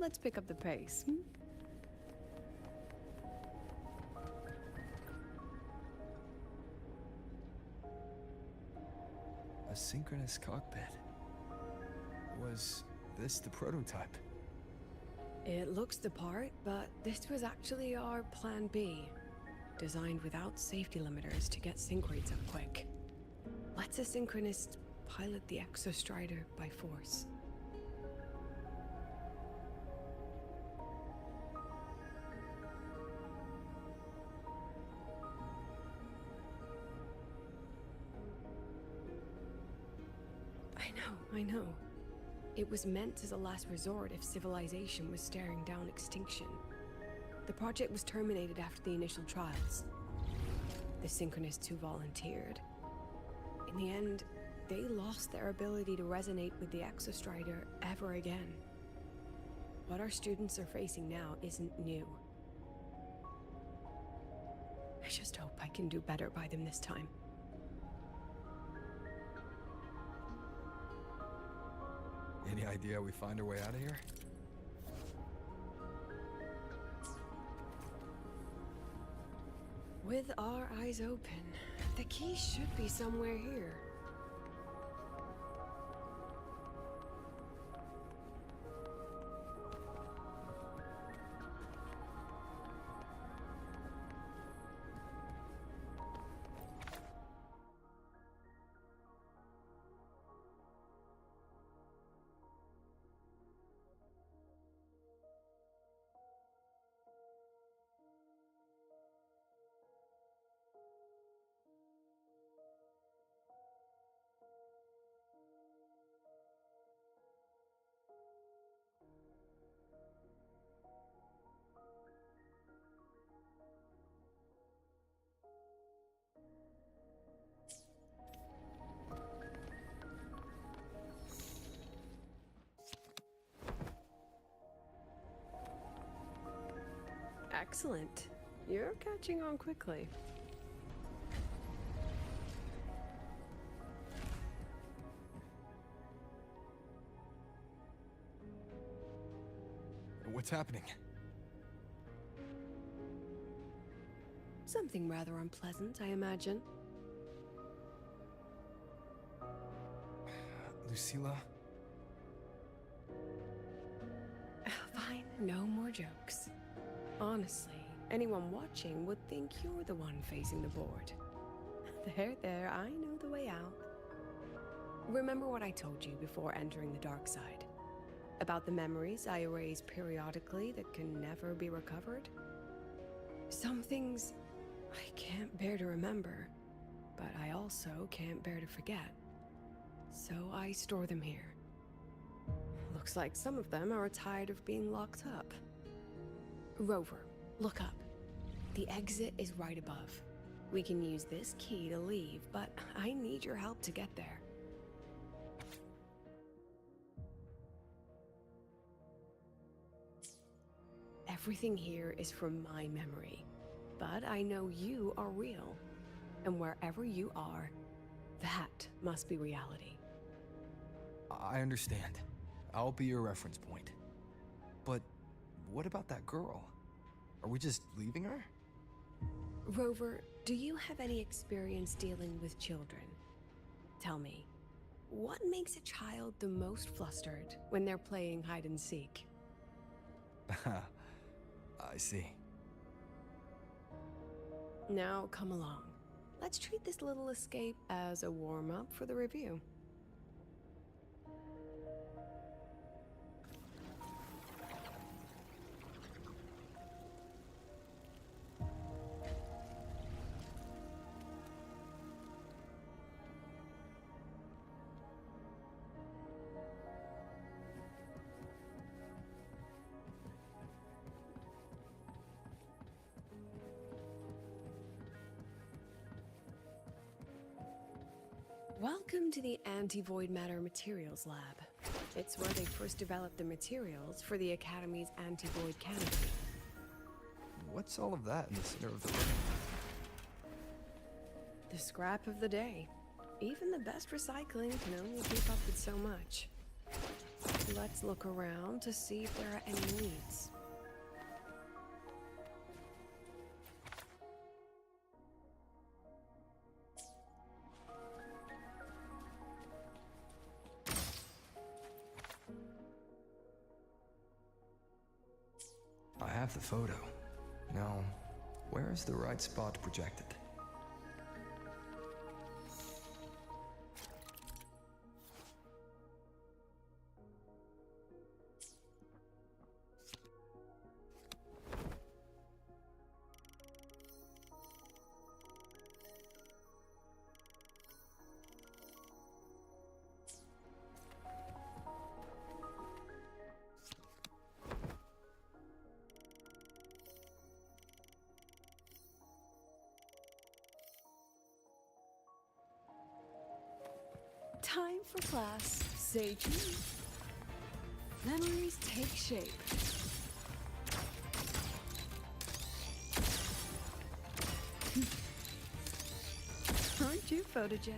let's pick up the pace. Hmm? A synchronous cockpit. Was this the prototype? It looks the part, but this was actually our plan B. Designed without safety limiters to get sync rates up quick. Let's a synchronist pilot the Exostrider by force. I know. It was meant as a last resort if civilization was staring down extinction. The project was terminated after the initial trials. The synchronists who volunteered, in the end, they lost their ability to resonate with the Exostrider ever again. What our students are facing now isn't new. I just hope I can do better by them this time. Any idea how we find our way out of here? With our eyes open, the key should be somewhere here. Excellent. You're catching on quickly. What's happening? Something rather unpleasant, I imagine. Lucilla? Fine, no more jokes. Honestly, anyone watching would think you're the one facing the board. There, I know the way out. Remember what I told you before entering the dark side? About the memories I erase periodically that can never be recovered? Some things I can't bear to remember, but I also can't bear to forget. So I store them here. Looks like some of them are tired of being locked up. Rover, look up. The exit is right above. We can use this key to leave, but I need your help to get there. Everything here is from my memory, but I know you are real. And wherever you are, that must be reality. I understand. I'll be your reference point. But what about that girl? Are we just leaving her? Rover, do you have any experience dealing with children? Tell me, what makes a child the most flustered when they're playing hide and seek? I see. Now come along. Let's treat this little escape as a warm-up for the review. Welcome to the Anti-Void Matter Materials Lab. It's where they first developed the materials for the Academy's anti-void canopy. What's all of that in the center of the room? The scrap of the day. Even the best recycling can only keep up with so much. Let's look around to see if there are any leads. I have the photo. Now, where is the right spot projected? Time for class. Say cheese. Memories take shape. Aren't you photogenic?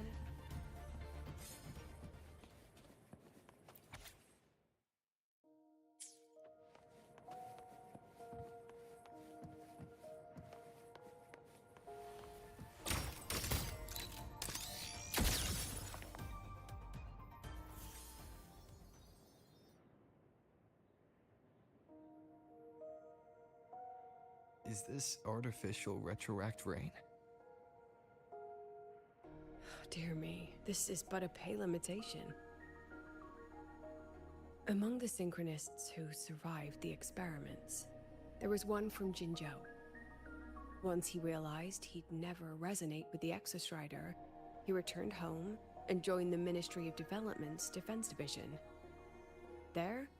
Is this artificial retroact rain? Dear me, this is but a pale imitation. Among the synchronists who survived the experiments, there was one from Jinzhou. Once he realized he'd never resonate with the Exostrider, he returned home and joined the Ministry of Development's Defense Division. There,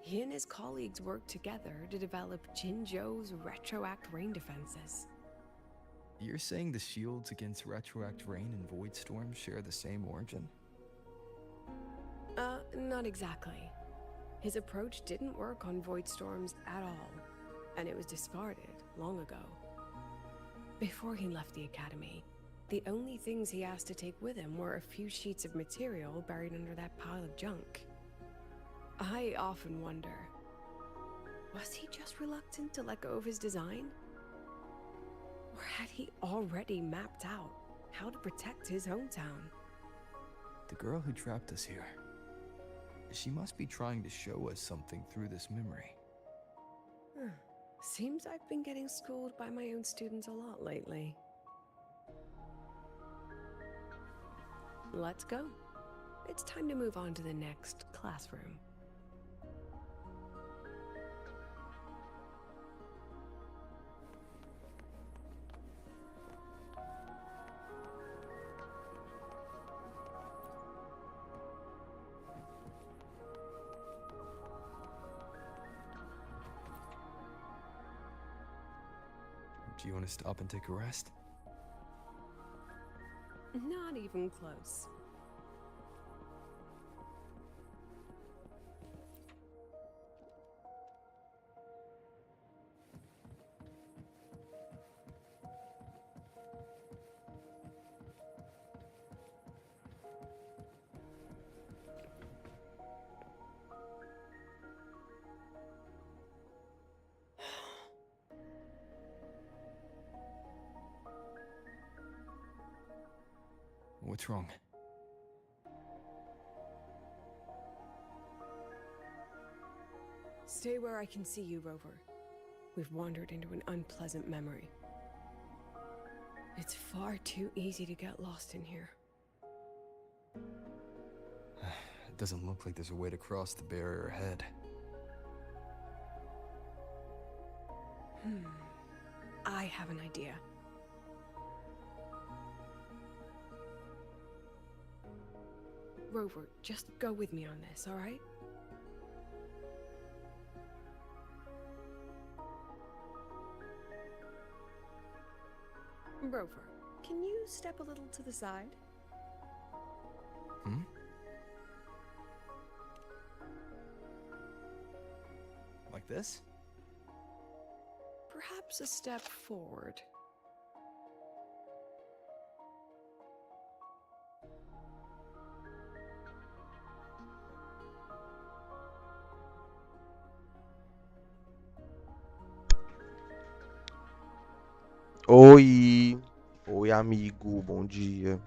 he and his colleagues worked together to develop Jinzhou's retroact rain defenses. You're saying the shields against retroact rain and void storms share the same origin? Not exactly. His approach didn't work on void storms at all, and it was discarded long ago. Before he left the academy, the only things he asked to take with him were a few sheets of material buried under that pile of junk. I often wonder, was he just reluctant to let go of his design? Or had he already mapped out how to protect his hometown? The girl who trapped us here, she must be trying to show us something through this memory. Seems I've been getting schooled by my own students a lot lately. Let's go. It's time to move on to the next classroom. Do you want to stop and take a rest? Not even close. What's wrong? Stay where I can see you, Rover. We've wandered into an unpleasant memory. It's far too easy to get lost in here. It doesn't look like there's a way to cross the barrier ahead. I have an idea. Rover, just go with me on this, all right? Rover, can you step a little to the side? Like this? Perhaps a step forward. Oi! Oi, amigo, bom dia.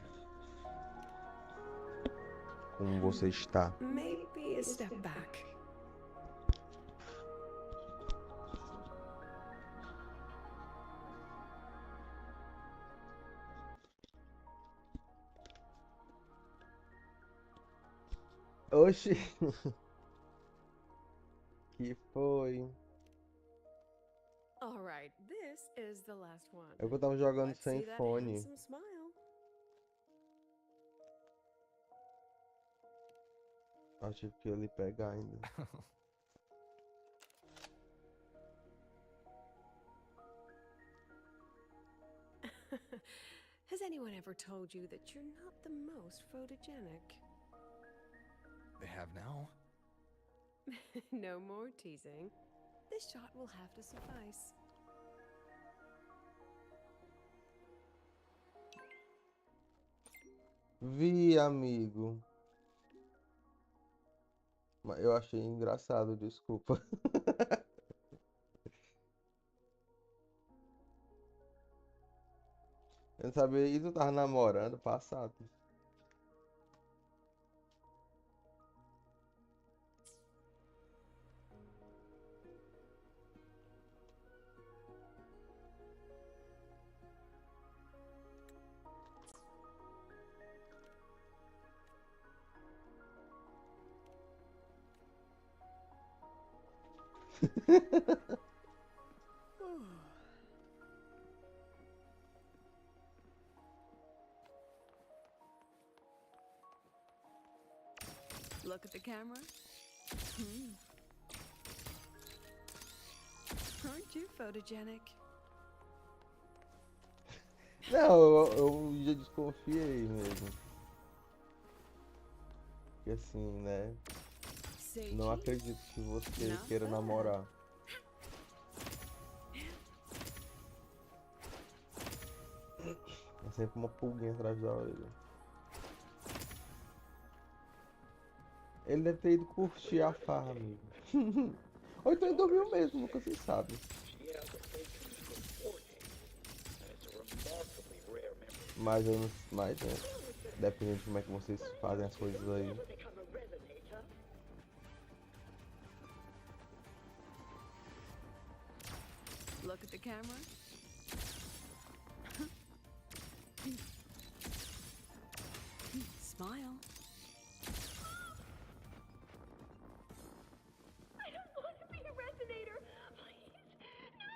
Como você está? Maybe a step back. Oxi, que foi? All right, this is the last one. É que eu tava jogando Let's sem see that fone. handsome smile. Acho que ele pega ainda. Has anyone ever told you that you're not the most photogenic? They have now? No more teasing. This shot will have to suffice. Vi, amigo. Mas eu achei engraçado, desculpa. Eu não sabia, e tu tava namorando passado? Look at the camera. Aren't you photogenic? Não, eu já desconfiei mesmo. Que assim, né? Say Não cheese. acredito que você Not queira bad. namorar. É sempre uma pulguinha atrás da orelha. Ele deve ter ido curtir a farra, amigo. Ou então ele dormiu mesmo, nunca se sabe. Mas eu não. Mas né? Dependendo de como é que vocês fazem as coisas aí. Look at the camera. Smile. I don't want to be a resonator. Please, no.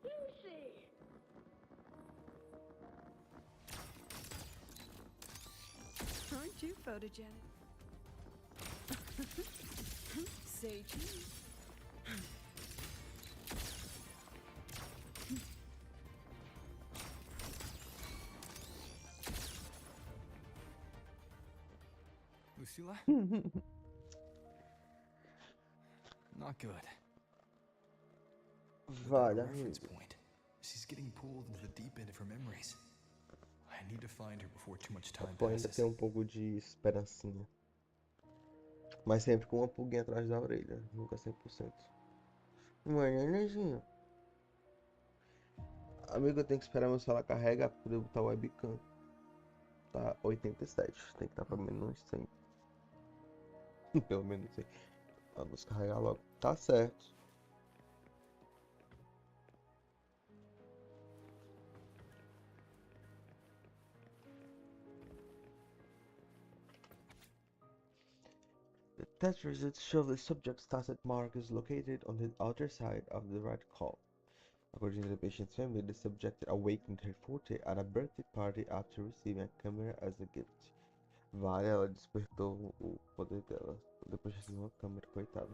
Lucy. Aren't you photogenic? Say cheese. Lucilla? Not good. What about Vale, a reference amigo. point? She's getting pulled into the deep end of her memories. I need to find her before too much time Pô, ainda passes. tem um pouco de esperancinha. Mas sempre com uma pulguinha atrás da orelha. Nunca 100%. Mano, nenenzinho. Amigo, eu tenho que esperar meu celular carregar pra poder botar o webcam. Tá 87. Tem que estar pelo menos uns 100. Pelo menos 100. Vamos carregar logo. Tá certo. The test results show the subject's tacit mark is located on the outer side of the right column. According to the patient's family, the subject awakened her forte at a birthday party after receiving a camera as a gift. Vale, ela despertou o poder dela. Depois de receber uma câmera, coitada.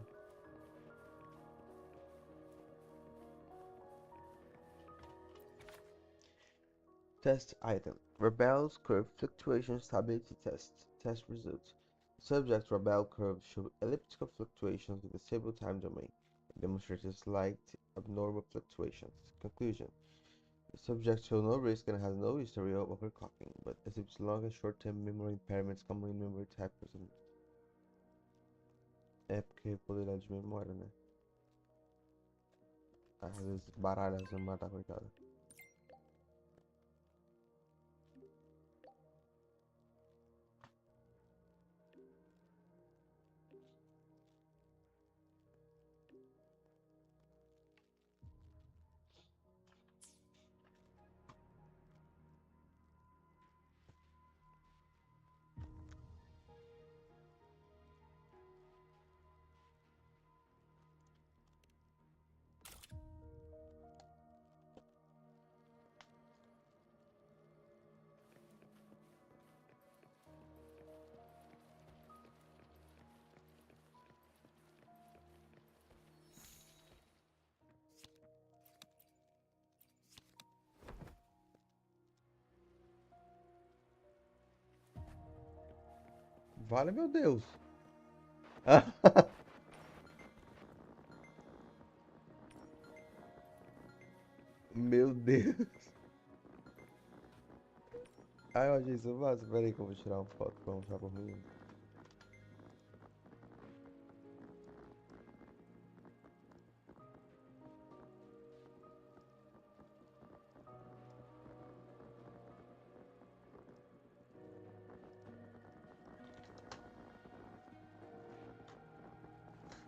Test item. Rebel's curve fluctuation stability test. Test results. Subject's Rebel curve show elliptical fluctuations with a stable time domain. It demonstrated slight abnormal fluctuations. Conclusion. The subject shows no risk and has no history of overclocking, but exhibits long and short-term memory impairments common in memory type person. É porque poderia de memória, né? Às vezes baralha se matar, coitado. Vale, meu Deus. Meu Deus. Ai, eu achei isso massa. Pera aí que eu vou tirar uma foto pra mostrar pra mim.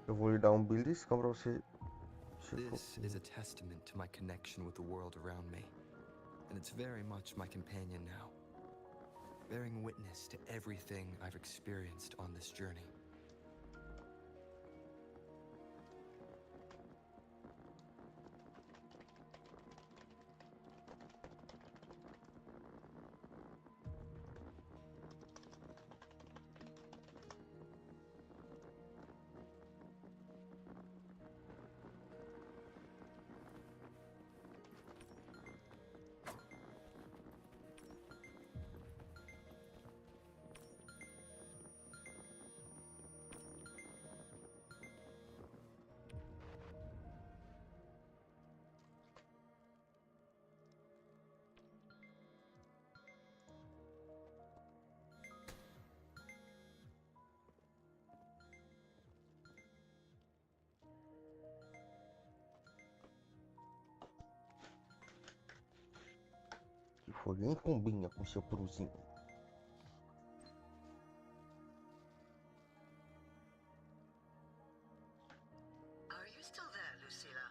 Eu vou lhe dar um beliscão pra você. Tipo, This is a testament to my connection with the world around me, and it's very much my companion now, bearing witness to everything I've experienced on this journey. que foi, nem combina com seu peruzinho. Are you still there, Lucilla?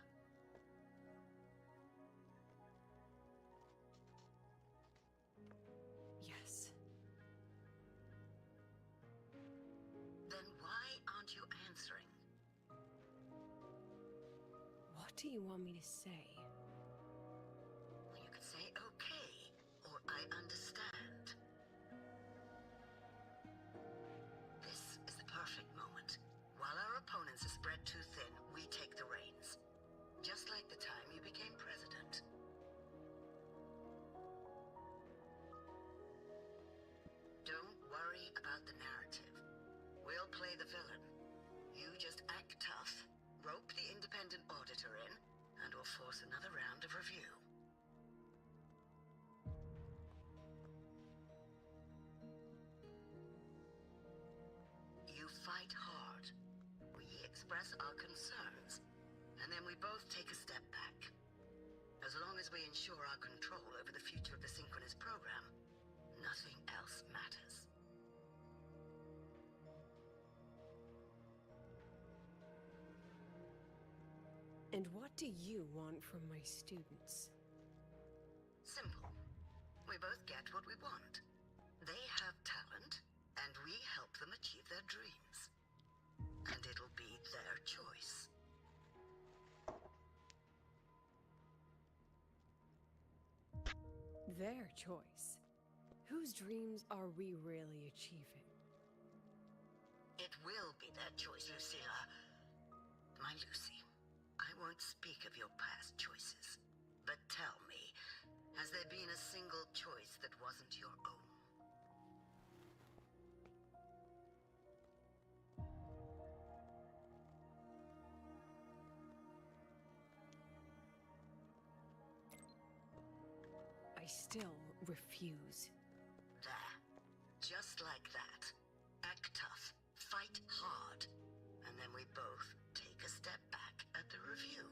Yes. Then why aren't you answering? What do you want me to say? You could say okay, or I understand. This is the perfect moment. While our opponents are spread too thin, we take the reins. Just like the time you became president. Don't worry about the narrative. We'll play the villain. You just act tough, rope the independent auditor in, and we'll force another round of review. You fight hard. We express our concerns, and then we both take a step back. As long as we ensure our control over the future of the Synchronous program, nothing else matters. And what do you want from my students? Simple. We both get what we want. They have talent, and we help them achieve their dreams. And it'll be their choice. Their choice. Whose dreams are we really achieving? It will be their choice, Lucilla. My Lucy, I won't speak of your past choices. But tell me, has there been a single choice that wasn't your own? I still refuse. There. Just like that. Act tough. Fight hard. And then we both take a step back at the review.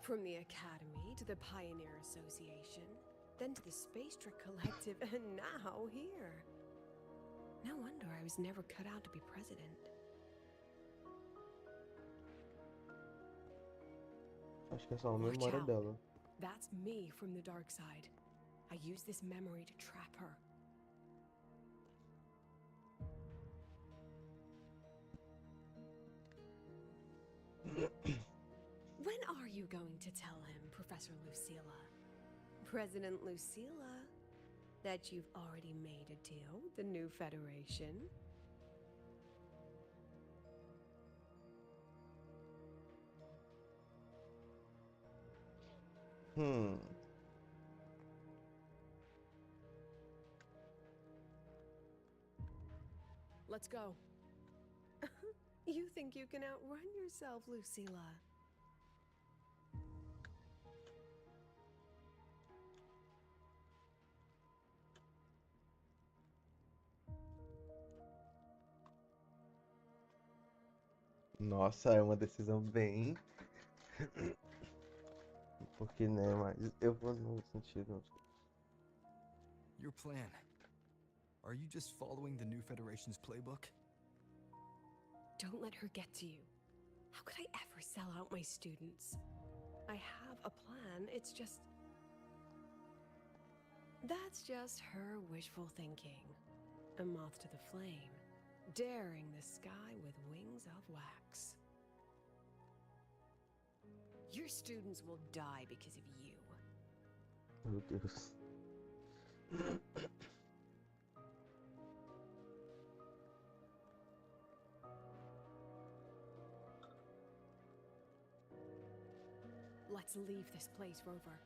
From the Academy to the Pioneer Association, then to the Space Trick Collective, and now here. No wonder I was never cut out to be president. Acho que é só uma Watch memória out. dela. That's me from the dark side. I use this memory to trap her. When are you going to tell him, Professor Lucilla? President Lucilla, that you've already made a deal with the new Federation? Let's go. You think you can outrun yourself, Lucilla? Nossa, é uma decisão bem. Porque, né, mas eu vou no sentido. Your plan. Are you just following the new Federation's playbook? Don't let her get to you. How could I ever sell out my students? I have a plan, it's just... That's just her wishful thinking. A moth to the flame, daring the sky with wings of wax. Your students will die because of you. Meu Deus. Let's leave this place, Rover.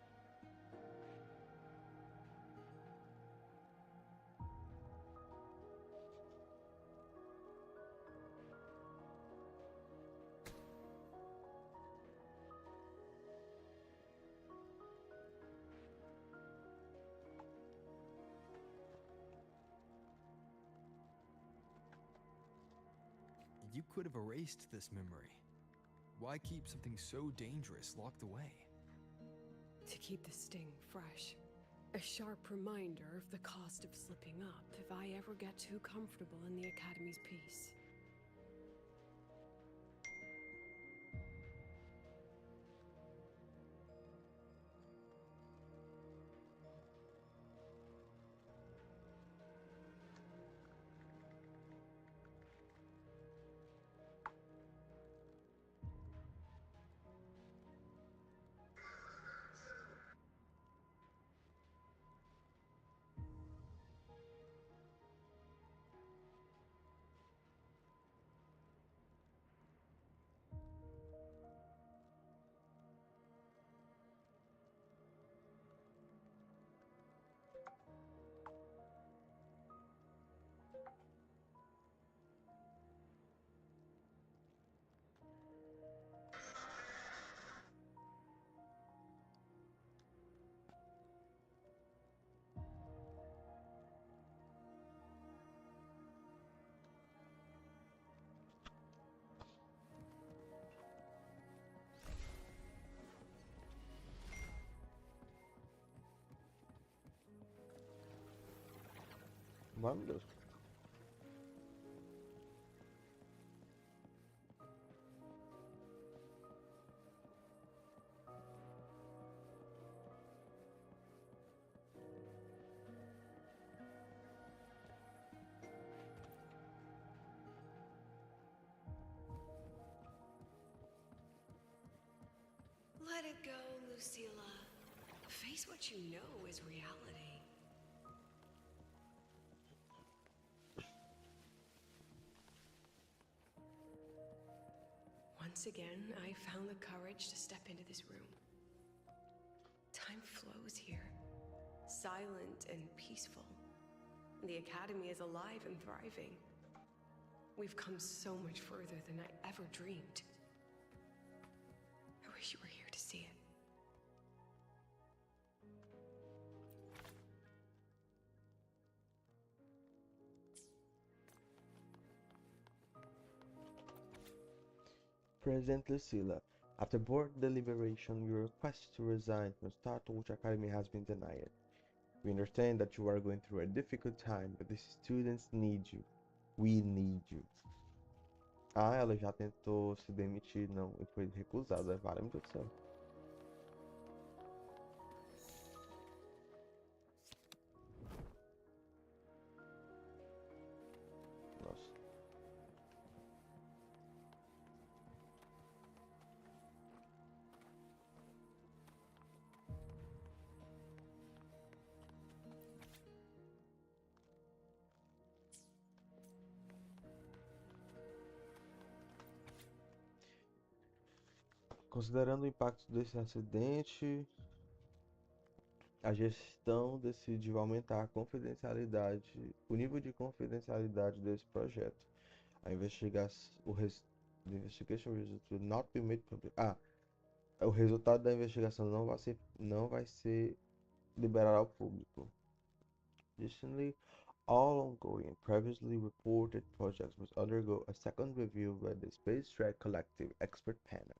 You could have erased this memory. Why keep something so dangerous locked away? To keep the sting fresh. A sharp reminder of the cost of slipping up if I ever get too comfortable in the Academy's peace. Vamos. Let it go, Lucilla. Face what you know is reality. Once again, I found the courage to step into this room. Time flows here, silent and peaceful. The Academy is alive and thriving. We've come so much further than I ever dreamed. I wish you were here to see it. President Lucilla, After board deliberation, your request to resign from Star Torch Academy has been denied. We understand that you are going through a difficult time, but the students need you. We need you. Ah, ela já tentou se demitir, não, e foi recusada. Vale, meu Deus do céu. Nossa. Considerando o impacto desse acidente, a gestão decidiu aumentar a confidencialidade, o nível de confidencialidade desse projeto. A investigação, the investigation results will not be made public. O resultado da investigação não vai ser liberado ao público. Additionally, all ongoing and previously reported projects must undergo a second review by the Space Track Collective Expert Panel.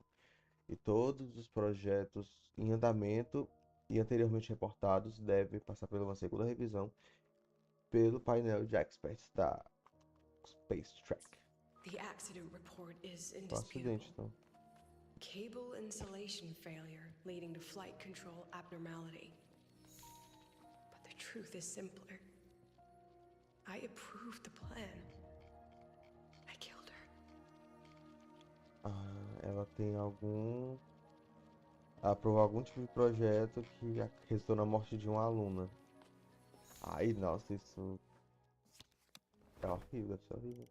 E todos os projetos em andamento e anteriormente reportados devem passar por uma segunda revisão pelo painel de experts da Space Track. The accident report is O acidente, indisputable. então. Cable insulation failure leading to flight control abnormality. But the truth is simpler. I approved the plan. I killed her. Ela tem aprovou algum tipo de projeto que resultou na morte de uma aluna. Ai, nossa, isso é horrível, deve ser horrível.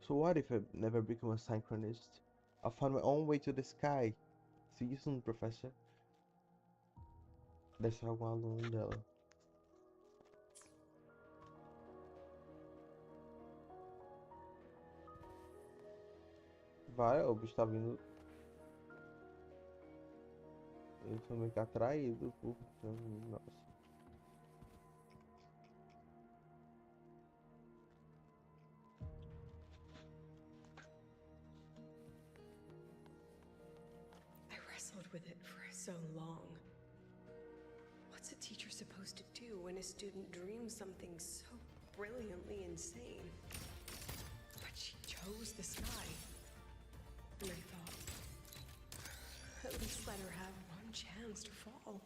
So what if I never become a synchronist? I'll find my own way to the sky. See you soon, professor. Deve ser algum aluno dela. Vai, o bicho tá vindo. Ele foi meio que atraído por. Nossa. I wrestled with it for so long. What's a teacher supposed to do when a student dreams something so brilliantly insane? But she chose the sky. And I thought, at least let her have one chance to fall.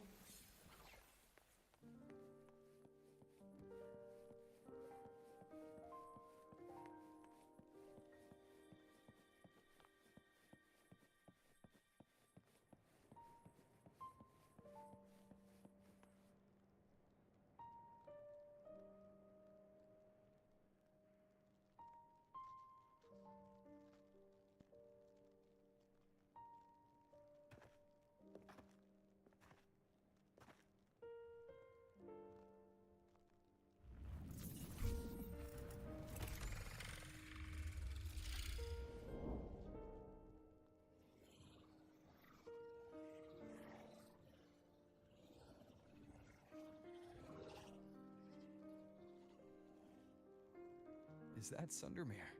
Is that Sundermere?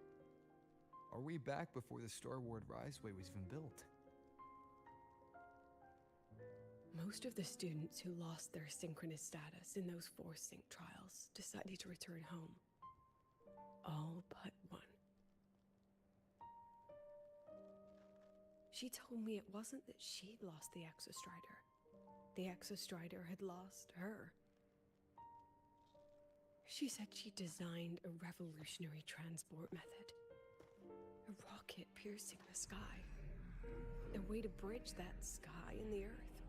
Are we back before the Star Ward Riseway was even built? Most of the students who lost their synchronous status in those force sync trials decided to return home. All but one. She told me it wasn't that she'd lost the Exostrider. The Exostrider had lost her. She said she designed a revolutionary transport method. A rocket piercing the sky. A way to bridge that sky and the earth.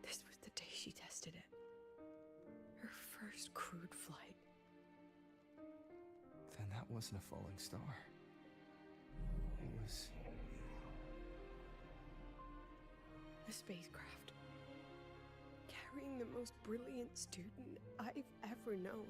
This was the day she tested it. Her first crewed flight. Then that wasn't a falling star. It was... A spacecraft. Carrying the most brilliant student I've ever known.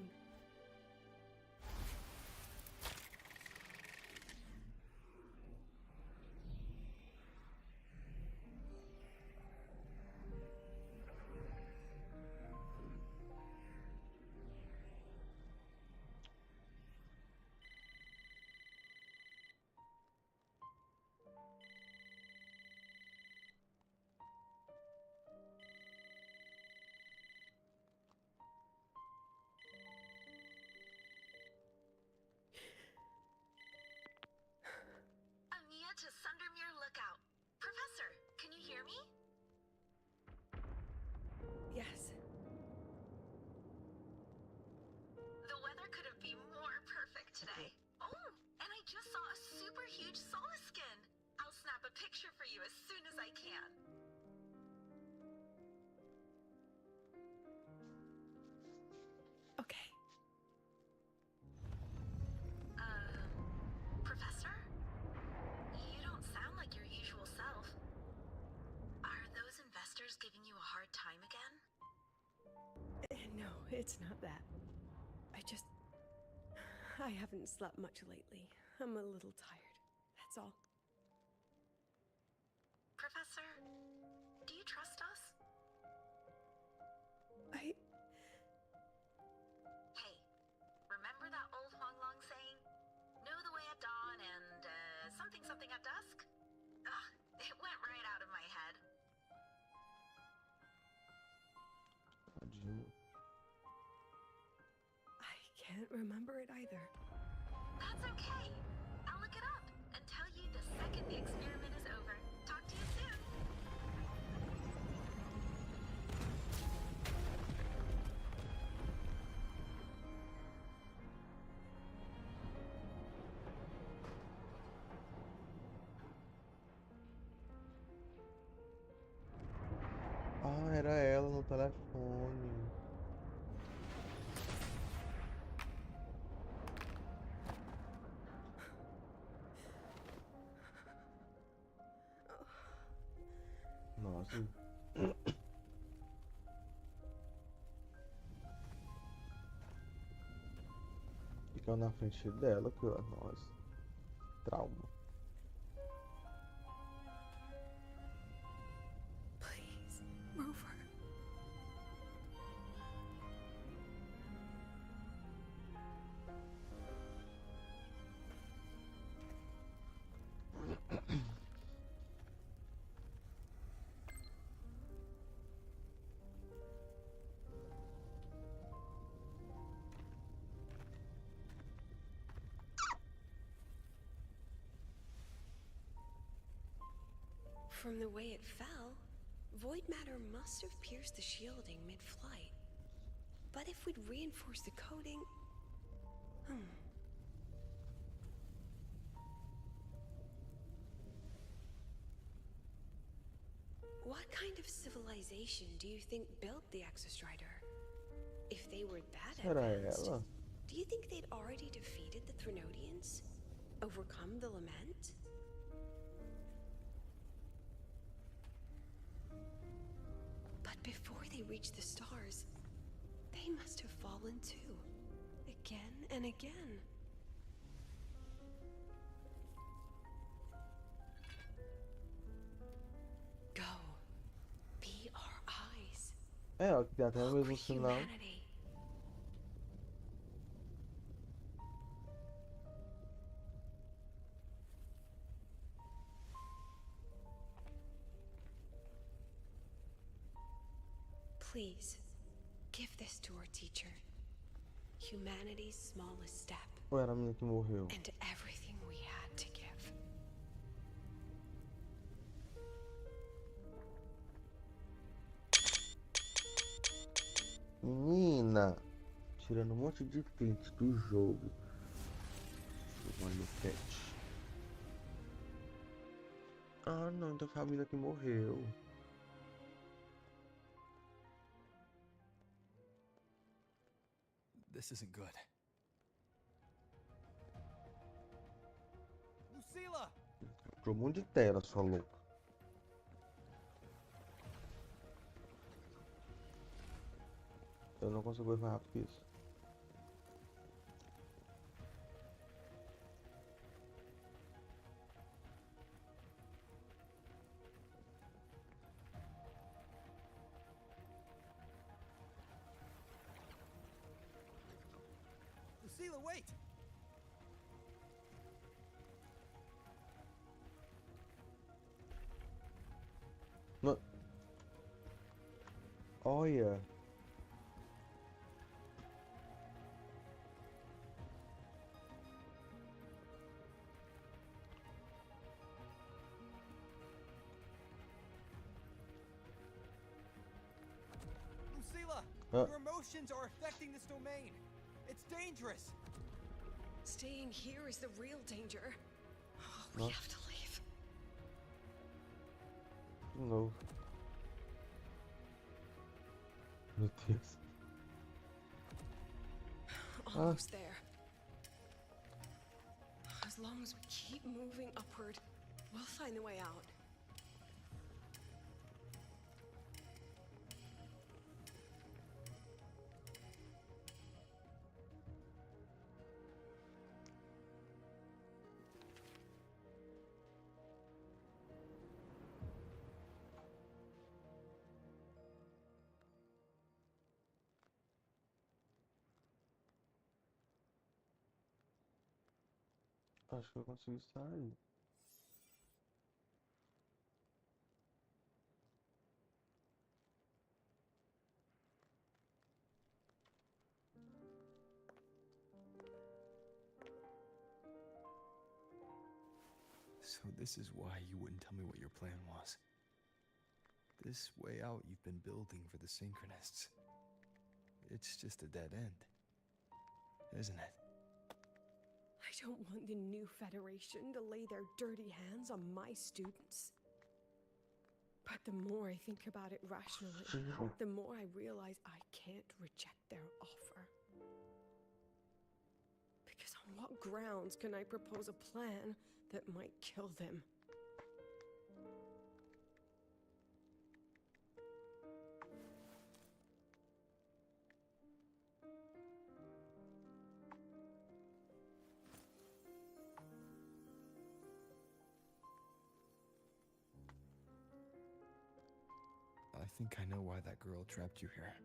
No, it's not that. I haven't slept much lately. I'm a little tired. That's all. Professor, do you trust us? I... Hey, remember that old Huanglong saying? Know the way at dawn and, something something at dusk? Ugh, it went right out of my head. Tadinho. I can't remember it either. That's okay. I'll look it up and tell you the second the experiment is over. Talk to you soon. Ah, era ela no telefone. Nossa. Ficou na frente dela, que ó, nossa. Trauma. Please, Rover. From the way it fell, void matter must have pierced the shielding mid-flight. But if we'd reinforced the coating... What kind of civilization do you think built the Exostrider? If they were that Será advanced, ela? do you think they'd already defeated the Threnodians? Overcome the Lament? But before they reached the stars, they must have fallen too. Again and again. Go. Be our eyes. É, ó, que tem até o Look mesmo with sinal. humanity. Please, give this to our teacher. Humanity's smallest step, Ou era a menina que morreu? and everything we had to give. Menina! Tirando um monte de print do jogo. Olha o cat. Ah, não, então foi a menina que morreu. This isn't good. Lucilla! Tirou um monte de tela, sua louca. Eu não consigo ir mais rápido que isso. Lucilla, wait! Não. Olha. Lucilla! Huh? Your emotions are affecting this domain. It's dangerous. Staying here is the real danger. Oh, we Huh? have to leave. De novo. Meu Deus. Almost there. As long as we keep moving upward, we'll find the way out. Acho que eu consigo sair. So this is why you wouldn't tell me what your plan was. This way out you've been building for the Synchronists. It's just a dead end, isn't it? I don't want the new Federation to lay their dirty hands on my students. But the more I think about it rationally, the more I realize I can't reject their offer. Because on what grounds can I propose a plan that might kill them? I think I know why that girl trapped you here.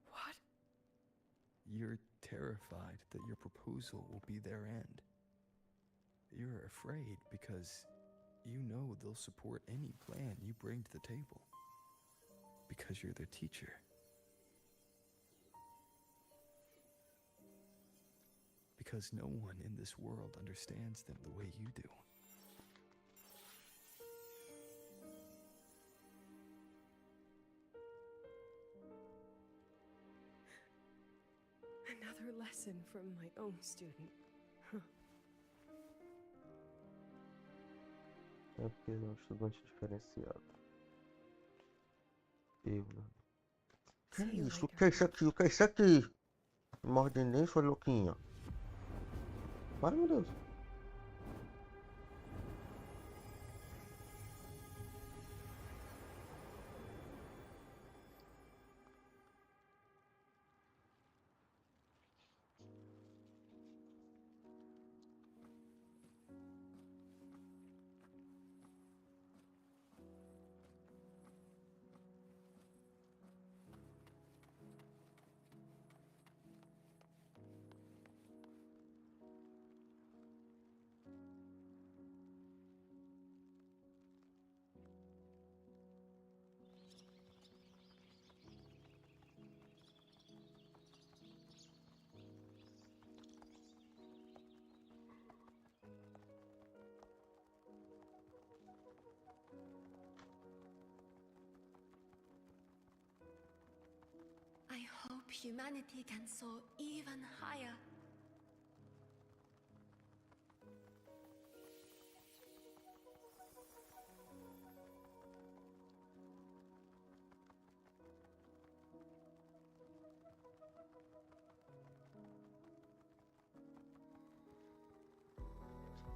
What? You're terrified that your proposal will be their end. You're afraid because you know they'll support any plan you bring to the table. Because you're their teacher. Because no one in this world understands them the way you do. Another lesson from my own student. É porque ele é um estudante diferenciado. Eu, né? Que See you isso? O later. que é isso aqui? O que é isso aqui? Não morde nem, sua louquinha. Para, meu Deus. I hope humanity can soar even higher.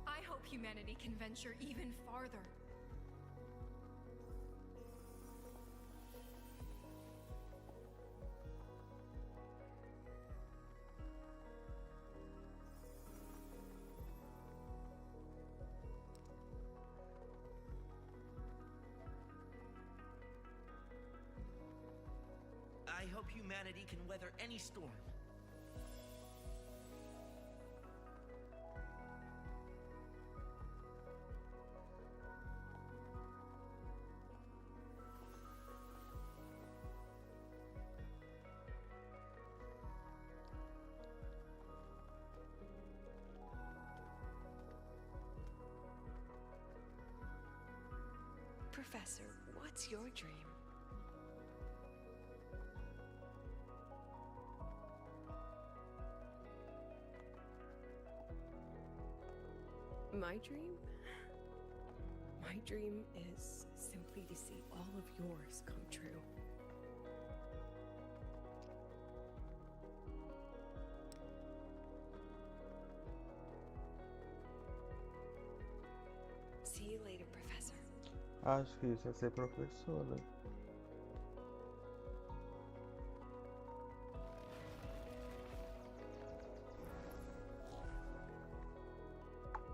I hope humanity can venture even farther. I hope humanity can weather any storm. Professor, what's your dream? My dream? My dream is simply to see all of yours come true. See you later, Professor. Acho que isso é ser professor, né?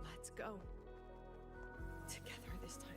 Let's go. Together this time.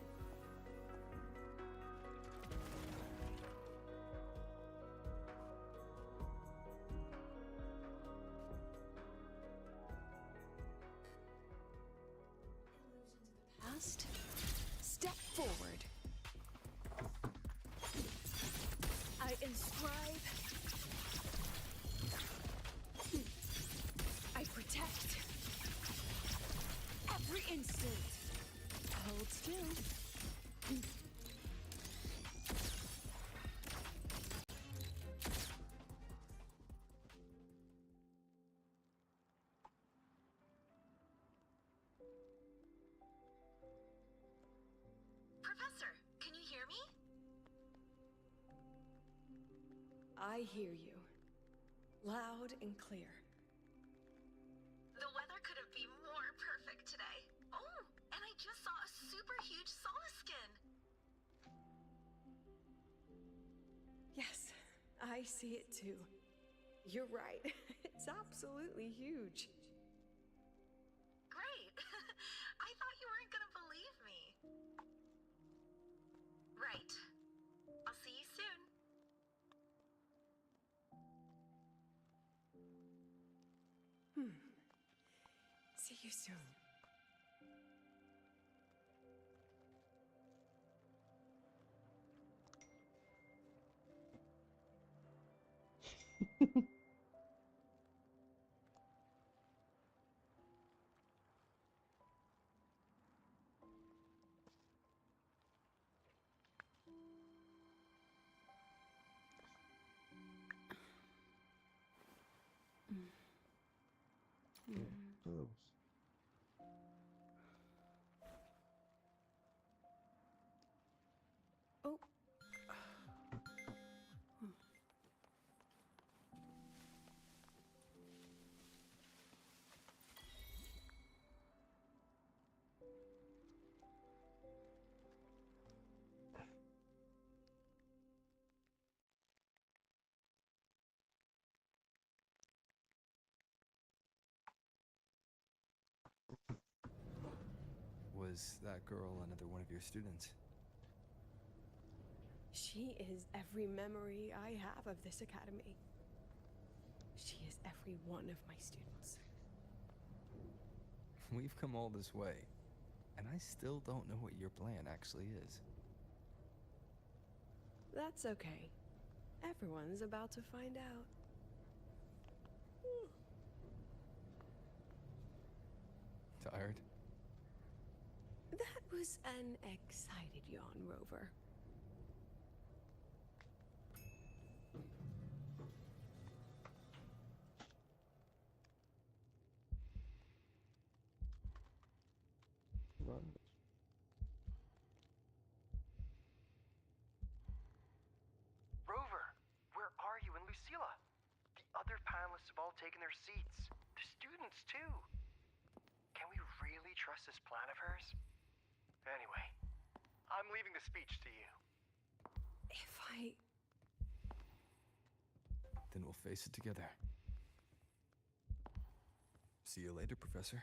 I hear you. Loud and clear. The weather couldn't be more perfect today. Oh, and I just saw a super huge Solaskin. Yes, I see it too. You're right. It's absolutely huge. Great. I thought you weren't gonna believe me. Right. I'll see you soon. See you soon. Close. Oh. Was that girl another one of your students? She is every memory I have of this academy. She is every one of my students. We've come all this way, and I still don't know what your plan actually is. That's okay. Everyone's about to find out. Tired? That was an excited yawn, Rover. Run. Rover, where are you and Lucilla? The other panelists have all taken their seats. The students, too. Can we really trust this plan of hers? Anyway, I'm leaving the speech to you. If I... Then we'll face it together. See you later, Professor.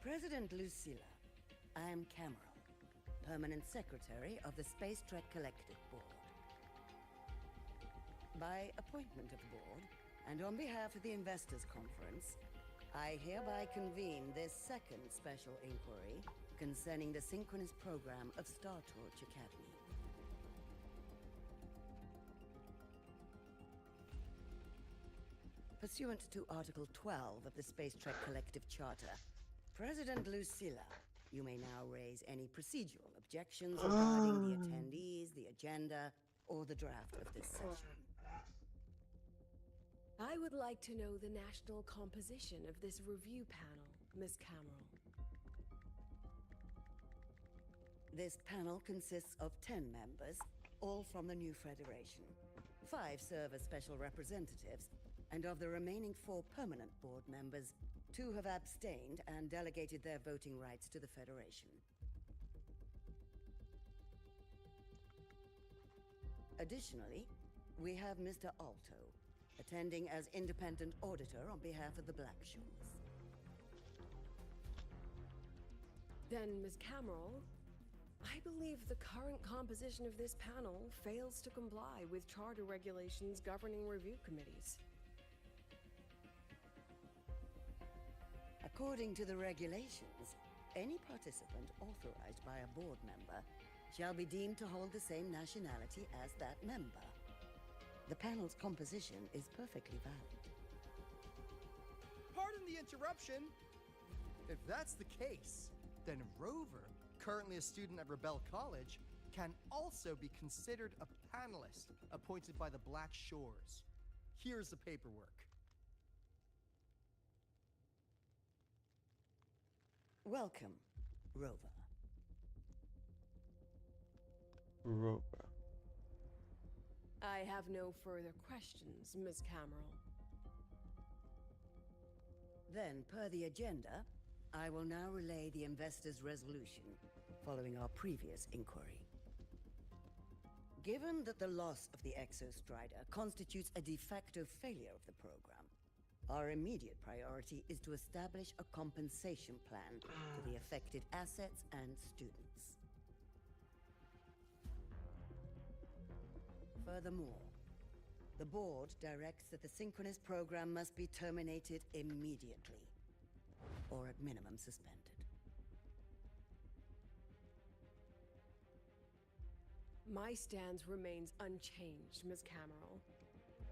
President Lucilla, I am Cameron, Permanent Secretary of the Space Trek Collective Board. By appointment of the board, and on behalf of the Investors Conference, I hereby convene this second special inquiry concerning the synchronous program of Star Torch Academy. Pursuant to Article 12 of the Space Trek Collective Charter, President Lucilla, you may now raise any procedural objections regarding the attendees, the agenda, or the draft of this session. I would like to know the national composition of this review panel, Miss Cameron. This panel consists of 10 members, all from the new Federation. 5 serve as special representatives, and of the remaining 4 permanent board members, 2 have abstained and delegated their voting rights to the Federation. Additionally, we have Mr. Alto, attending as independent auditor on behalf of the Blackshores. Then, Ms. Cameron, I believe the current composition of this panel fails to comply with charter regulations governing review committees. According to the regulations, any participant authorized by a board member shall be deemed to hold the same nationality as that member. The panel's composition is perfectly valid. Pardon the interruption. If that's the case, then Rover, currently a student at Rebel College, can also be considered a panelist appointed by the Black Shores. Here's the paperwork. Welcome, Rover. Rover. I have no further questions, Ms. Cameron. Then, per the agenda, I will now relay the investors' resolution following our previous inquiry. Given that the loss of the Exostrider constitutes a de facto failure of the program, our immediate priority is to establish a compensation plan for the affected assets and students. Furthermore, the board directs that the synchronous program must be terminated immediately, or at minimum suspended. My stance remains unchanged, Ms. Cameron.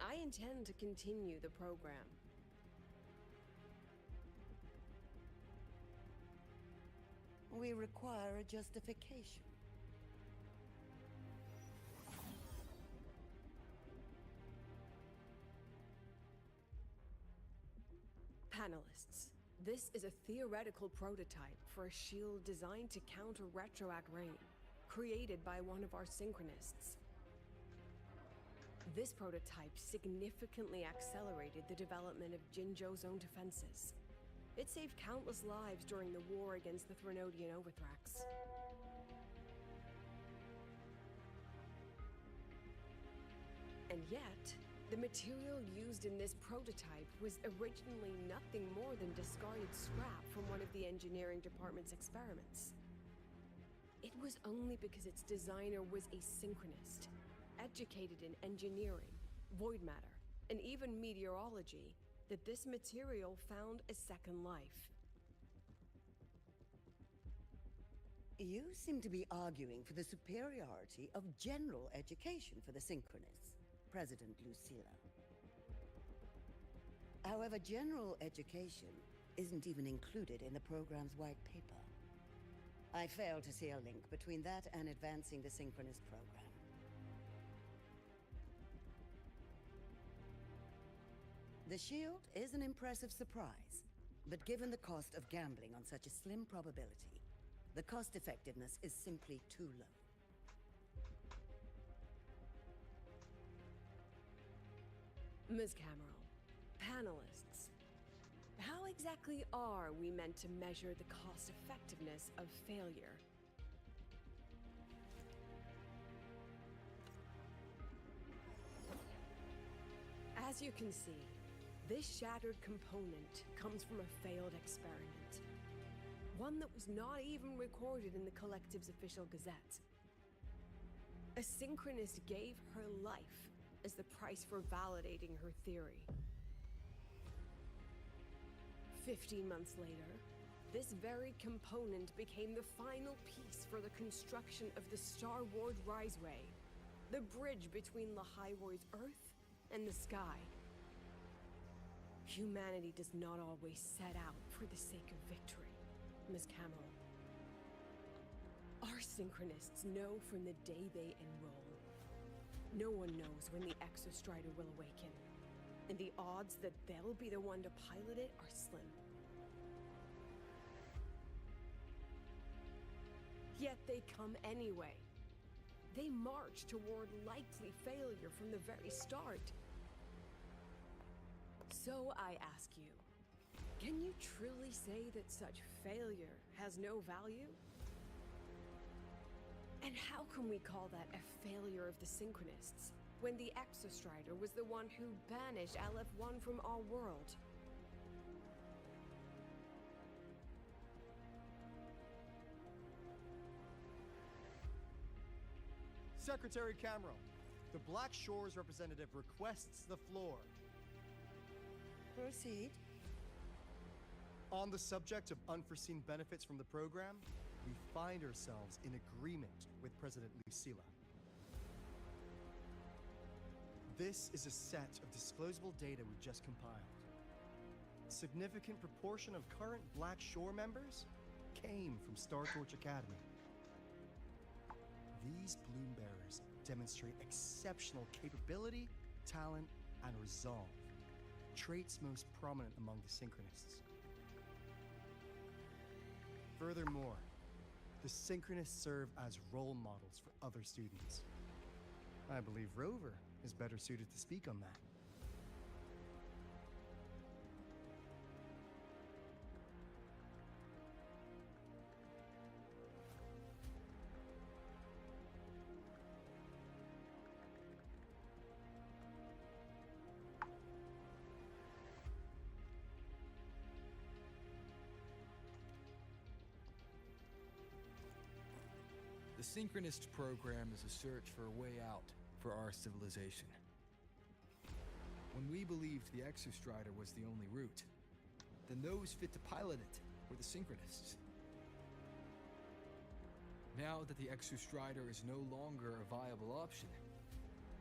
I intend to continue the program. We require a justification. Panelists, this is a theoretical prototype for a shield designed to counter retroact rain, created by one of our synchronists. This prototype significantly accelerated the development of Jinzhou's own defenses. It saved countless lives during the war against the Threnodian Overthrax. And yet, the material used in this prototype was originally nothing more than discarded scrap from one of the engineering department's experiments. It was only because its designer was a synchronist, educated in engineering, void matter, and even meteorology, that this material found a second life. You seem to be arguing for the superiority of general education for the synchronists, President Lucilla. However, general education isn't even included in the program's white paper. I fail to see a link between that and advancing the synchronous program. The shield is an impressive surprise, but given the cost of gambling on such a slim probability, the cost-effectiveness is simply too low. Ms. Cameron, panelists, how exactly are we meant to measure the cost-effectiveness of failure? As you can see, this shattered component comes from a failed experiment. One that was not even recorded in the Collective's official gazette. A synchronist gave her life as the price for validating her theory. 15 months later, this very component became the final piece for the construction of the Star Ward Riseway, the bridge between Lahiwoi's Earth and the sky. Humanity does not always set out for the sake of victory, Ms. Cameron. Our synchronists know from the day they enroll. No one knows when the Exostrider will awaken, and the odds that they'll be the one to pilot it are slim. Yet they come anyway. They march toward likely failure from the very start. So I ask you, can you truly say that such failure has no value? And how can we call that a failure of the Synchronists, when the Exostrider was the one who banished LF1 from our world? Secretary Camero, the Black Shores representative requests the floor. Proceed. On the subject of unforeseen benefits from the program, we find ourselves in agreement with President Lucilla. This is a set of disclosable data we just compiled. A significant proportion of current Black Shore members came from Star Torch Academy. These Bloom Bearers demonstrate exceptional capability, talent, and resolve, traits most prominent among the Synchronists. Furthermore, the Synchronists serve as role models for other students. I believe Rover is better suited to speak on that. The Synchronist program is a search for a way out for our civilization. When we believed the Exostrider was the only route, then those fit to pilot it were the Synchronists. Now that the Exostrider is no longer a viable option,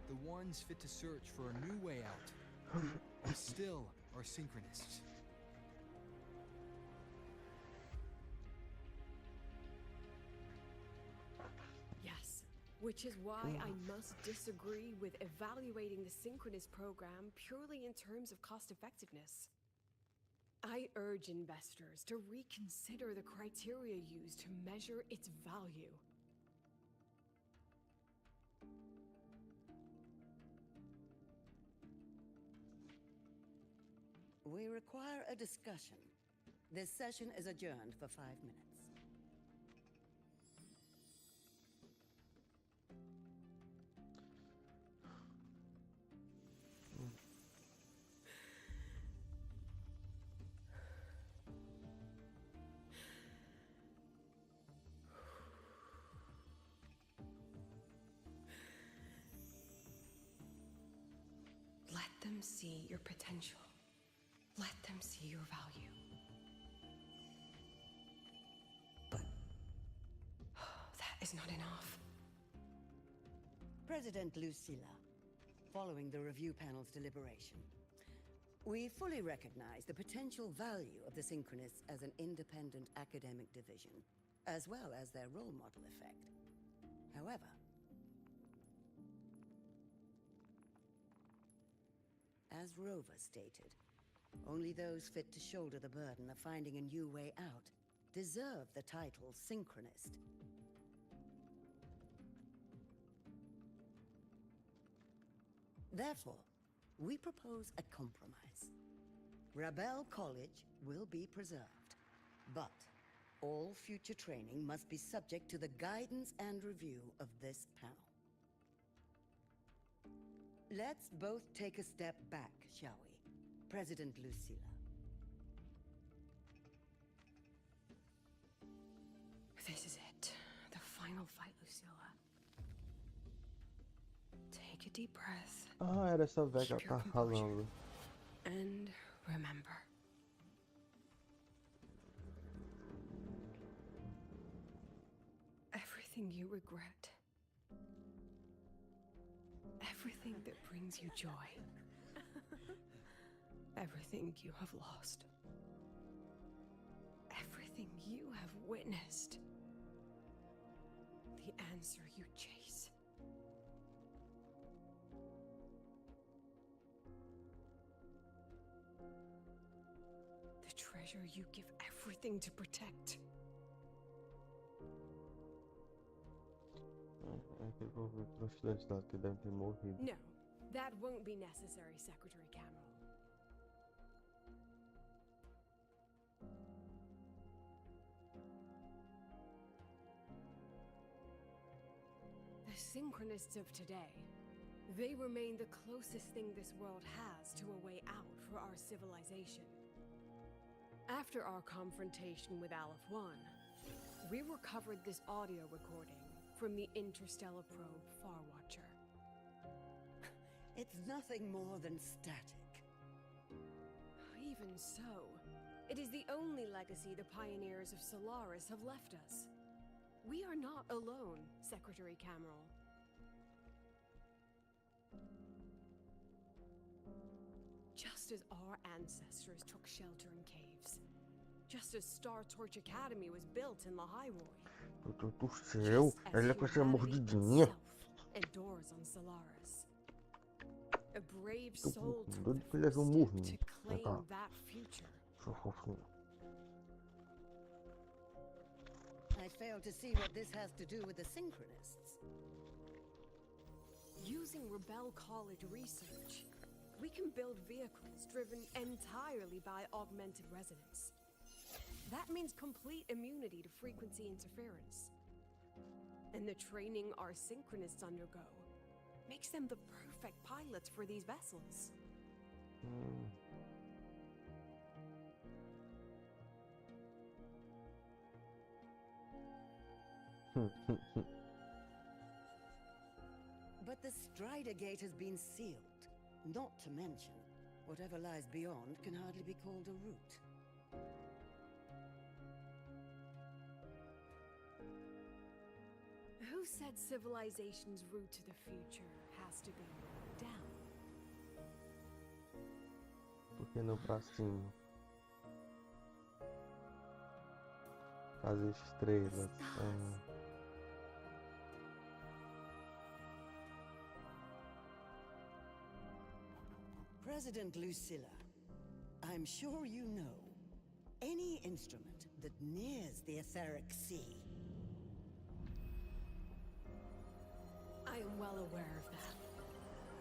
the ones fit to search for a new way out still are Synchronists. Yes, which is why I must disagree with evaluating the Synchronist program purely in terms of cost effectiveness. I urge investors to reconsider the criteria used to measure its value. We require a discussion. This session is adjourned for 5 minutes. Let them see your potential. Let them see your value. But that is not enough. President Lucilla, following the review panel's deliberation, we fully recognize the potential value of the Synchronists as an independent academic division, as well as their role model effect. However, as Rover stated, only those fit to shoulder the burden of finding a new way out deserve the title Synchronist. Therefore, we propose a compromise. Rebel College will be preserved, but all future training must be subject to the guidance and review of this panel. Let's both take a step back, shall we? President Lucilla. This is it. The final fight, Lucilla. Take a deep breath. Ah, era essa velha que ela Keep your tá composure. falando. And remember. Everything you regret. Everything that brings you joy. Everything you have lost. Everything you have witnessed. The answer you chase. The treasure you give everything to protect. Aquele povo dos estudantes lá que devem ter morrido. No, that won't be necessary, Secretary Camel. synchronists of today. They remain the closest thing this world has to a way out for our civilization. After our confrontation with Aleph 1, we recovered this audio recording from the interstellar probe Farwatcher. It's nothing more than static. Even so, it is the only legacy the pioneers of Solaris have left us. We are not alone, Secretary Cameron. Just as our ancestors took shelter in caves, just as Star Torch Academy was built in the Highroy, Meu Deus do céu, just as ela é com essa humanity mordidinha. itself endures on Solaris. A brave soul took doido the pra ele first ver um step murrinho. to Ah, claim tá. that future. Sou fofinho. I fail to see what this has to do with the Synchronists. Using Rebel College research, we can build vehicles driven entirely by augmented resonance. That means complete immunity to frequency interference. And the training our Synchronists undergo makes them the perfect pilots for these vessels. But the Strider Gate has been sealed. Not to mention, whatever lies beyond can hardly be called a route. Who said civilization's route to the future has to go down? Porque não pra cima? Fazer estrelas. President Lucilla, I'm sure you know, any instrument that nears the etheric sea. I am well aware of that.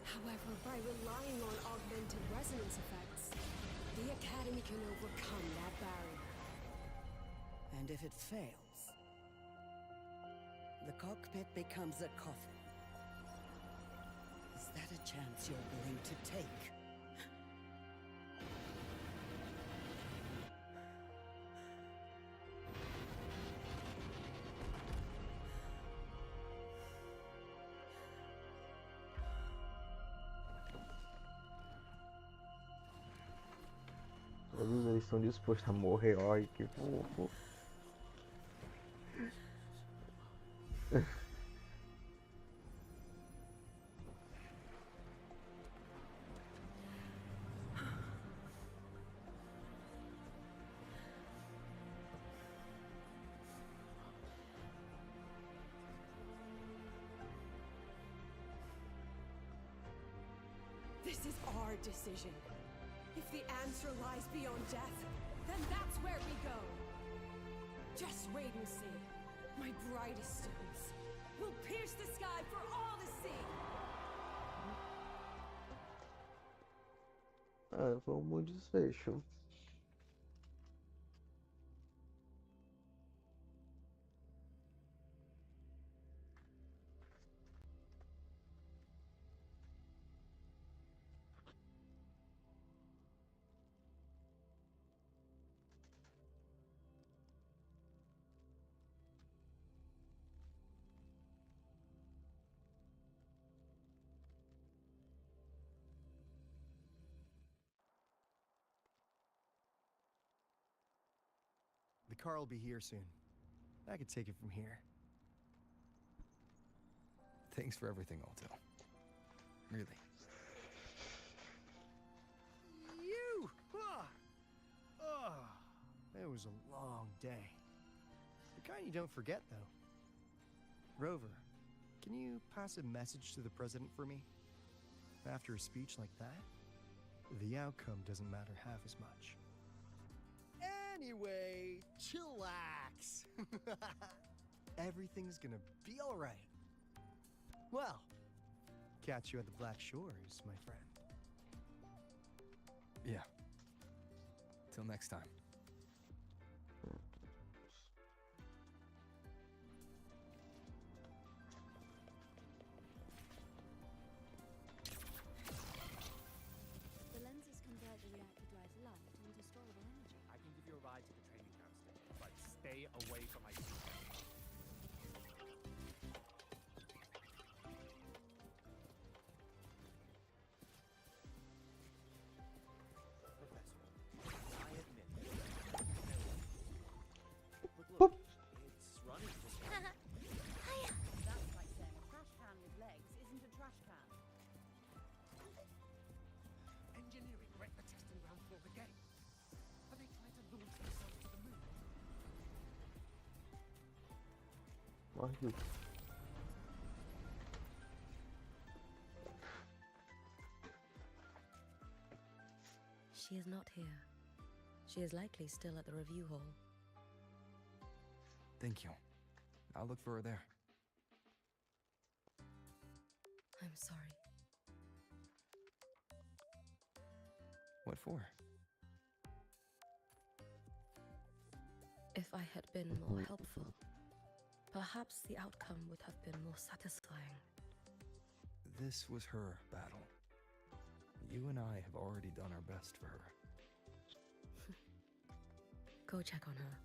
However, by relying on augmented resonance effects, the Academy can overcome that barrier. And if it fails, the cockpit becomes a coffin. Is that a chance you're willing to take? Todos eles estão dispostos a morrer, olha que fofo. This is our decision. If the answer lies beyond death, then that's where we go. Just wait and see. My brightest students will pierce the sky for all to see. Ah, foi um bom desfecho. The car will be here soon. I could take it from here. Thanks for everything, Alto. Really. You! Oh, it was a long day. The kind you don't forget, though. Rover, can you pass a message to the president for me? After a speech like that, the outcome doesn't matter half as much. Anyway, chillax. Everything's gonna be all right. Well, catch you at the Black Shores, my friend. Yeah. Till next time. Stay away from my team. Professor, I admit. But look, it's running this way. That's like saying a trash can with legs isn't a trash can. Engineering wrecked the testing ground for the game. Are they trying to launch themselves to the moon? Morre, Luke. She is not here. She is likely still at the review hall. Thank you. I'll look for her there. I'm sorry. What for? If I had been more helpful, perhaps the outcome would have been more satisfying. This was her battle. You and I have already done our best for her. Go check on her.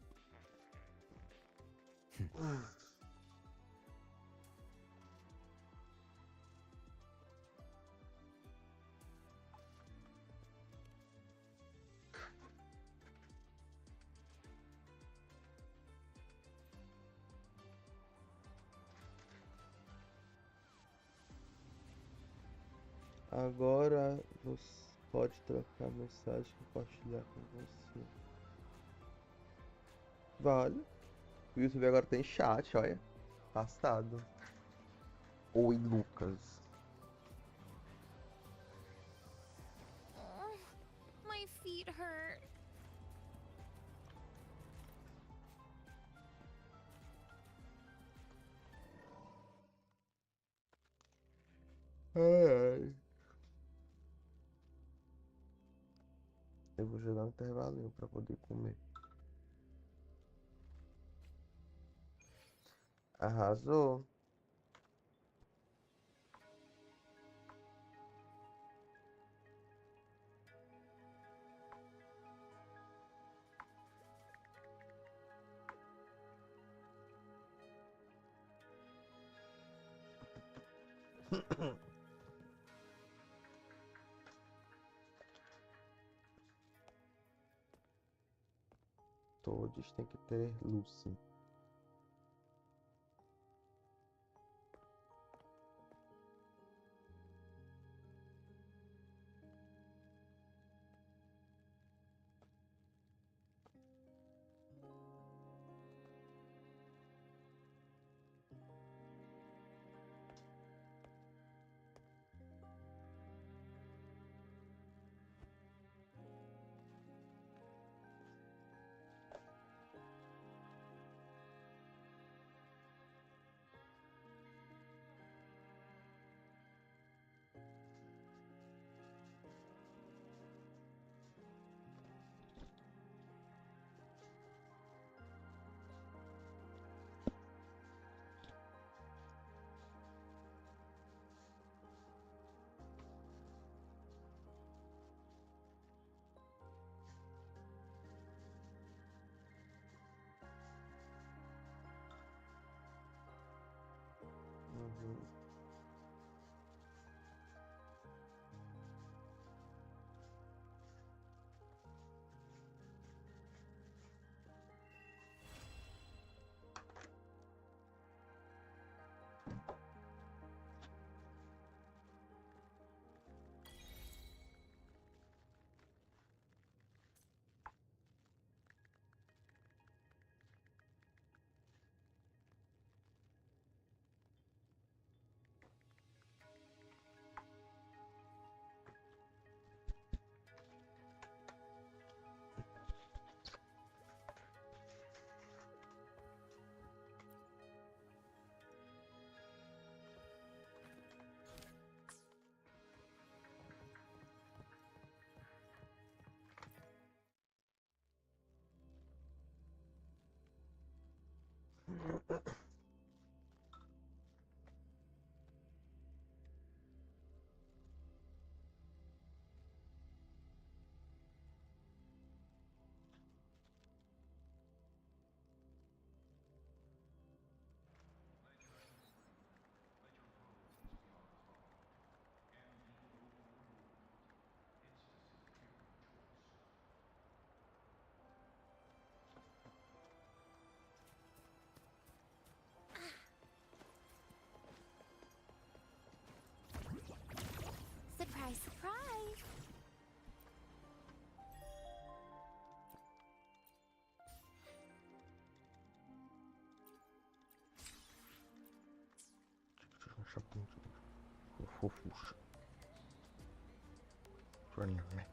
Agora você pode trocar mensagem e compartilhar com você. Vale. O YouTube agora tem chat, olha. Passado. Oi, Lucas. Oh, my feet hurt. Ai. Eu vou jogar um intervalinho pra poder comer. Arrasou. Todos têm que ter Lucy. Fofucha, fofucha. Running away.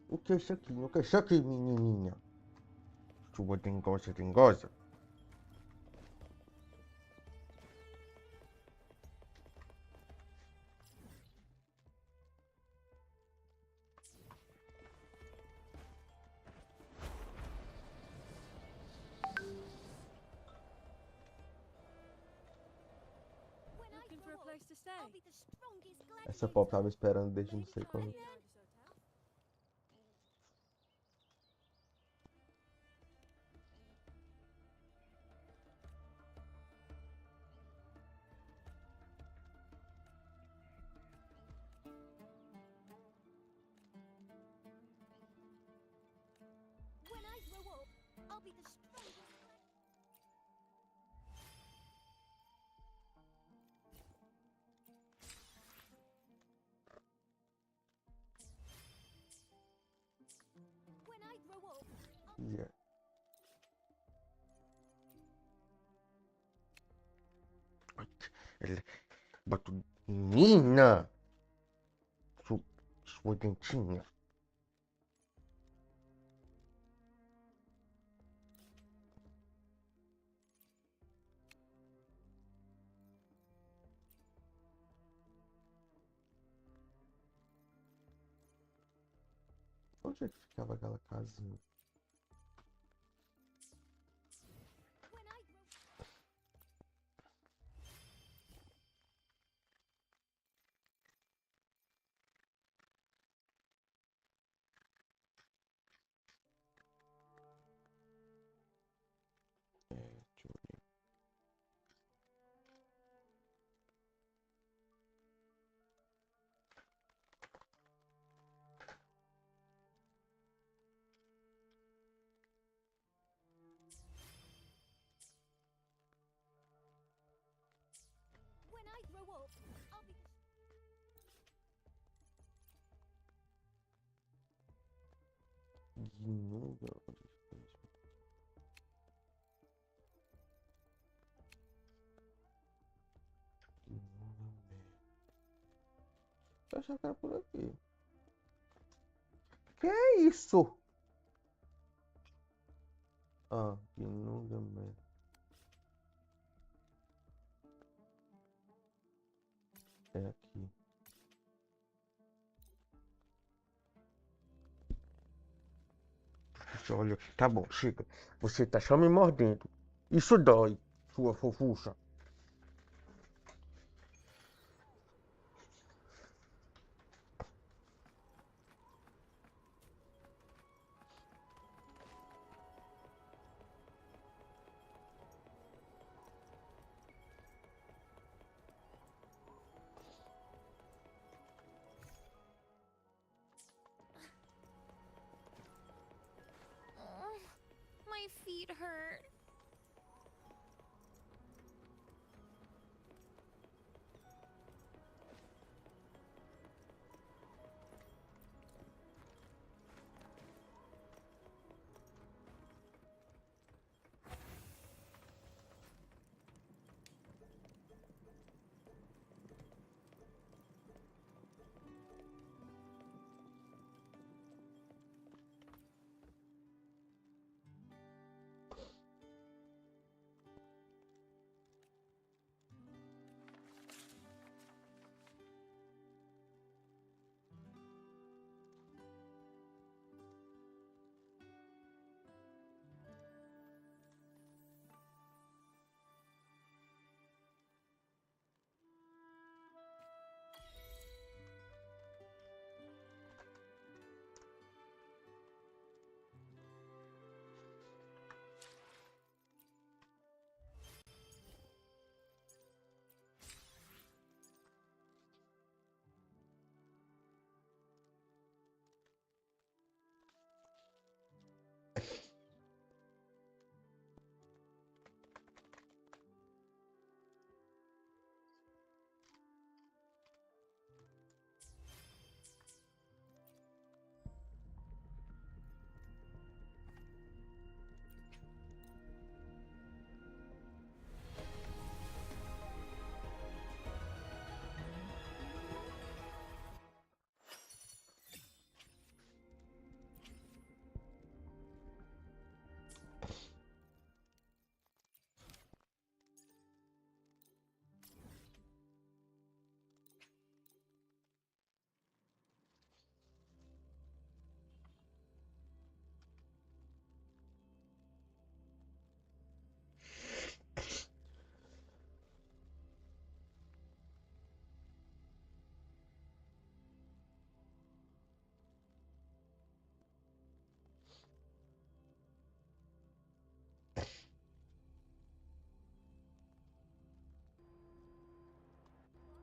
O que é isso aqui? O que é isso aqui, menininha? Sua dengosa, dengosa. Looking for a place to stay? I'll be the strongest gladiator. Essa pop tava esperando desde não sei quando. When I grow up, I'll be the strongest. When I grow up, Yeah. Ele bota menina. Sua dentinha. Onde é que ficava aquela casinha? Deixa eu ver. when I grow up, I'll be the De novo. Eu achava que era por aqui. Que é isso? Ah, que nunca mais. É aqui. Olha, tá bom, chega. Você tá só me mordendo. Isso dói, sua fofucha. feet hurt.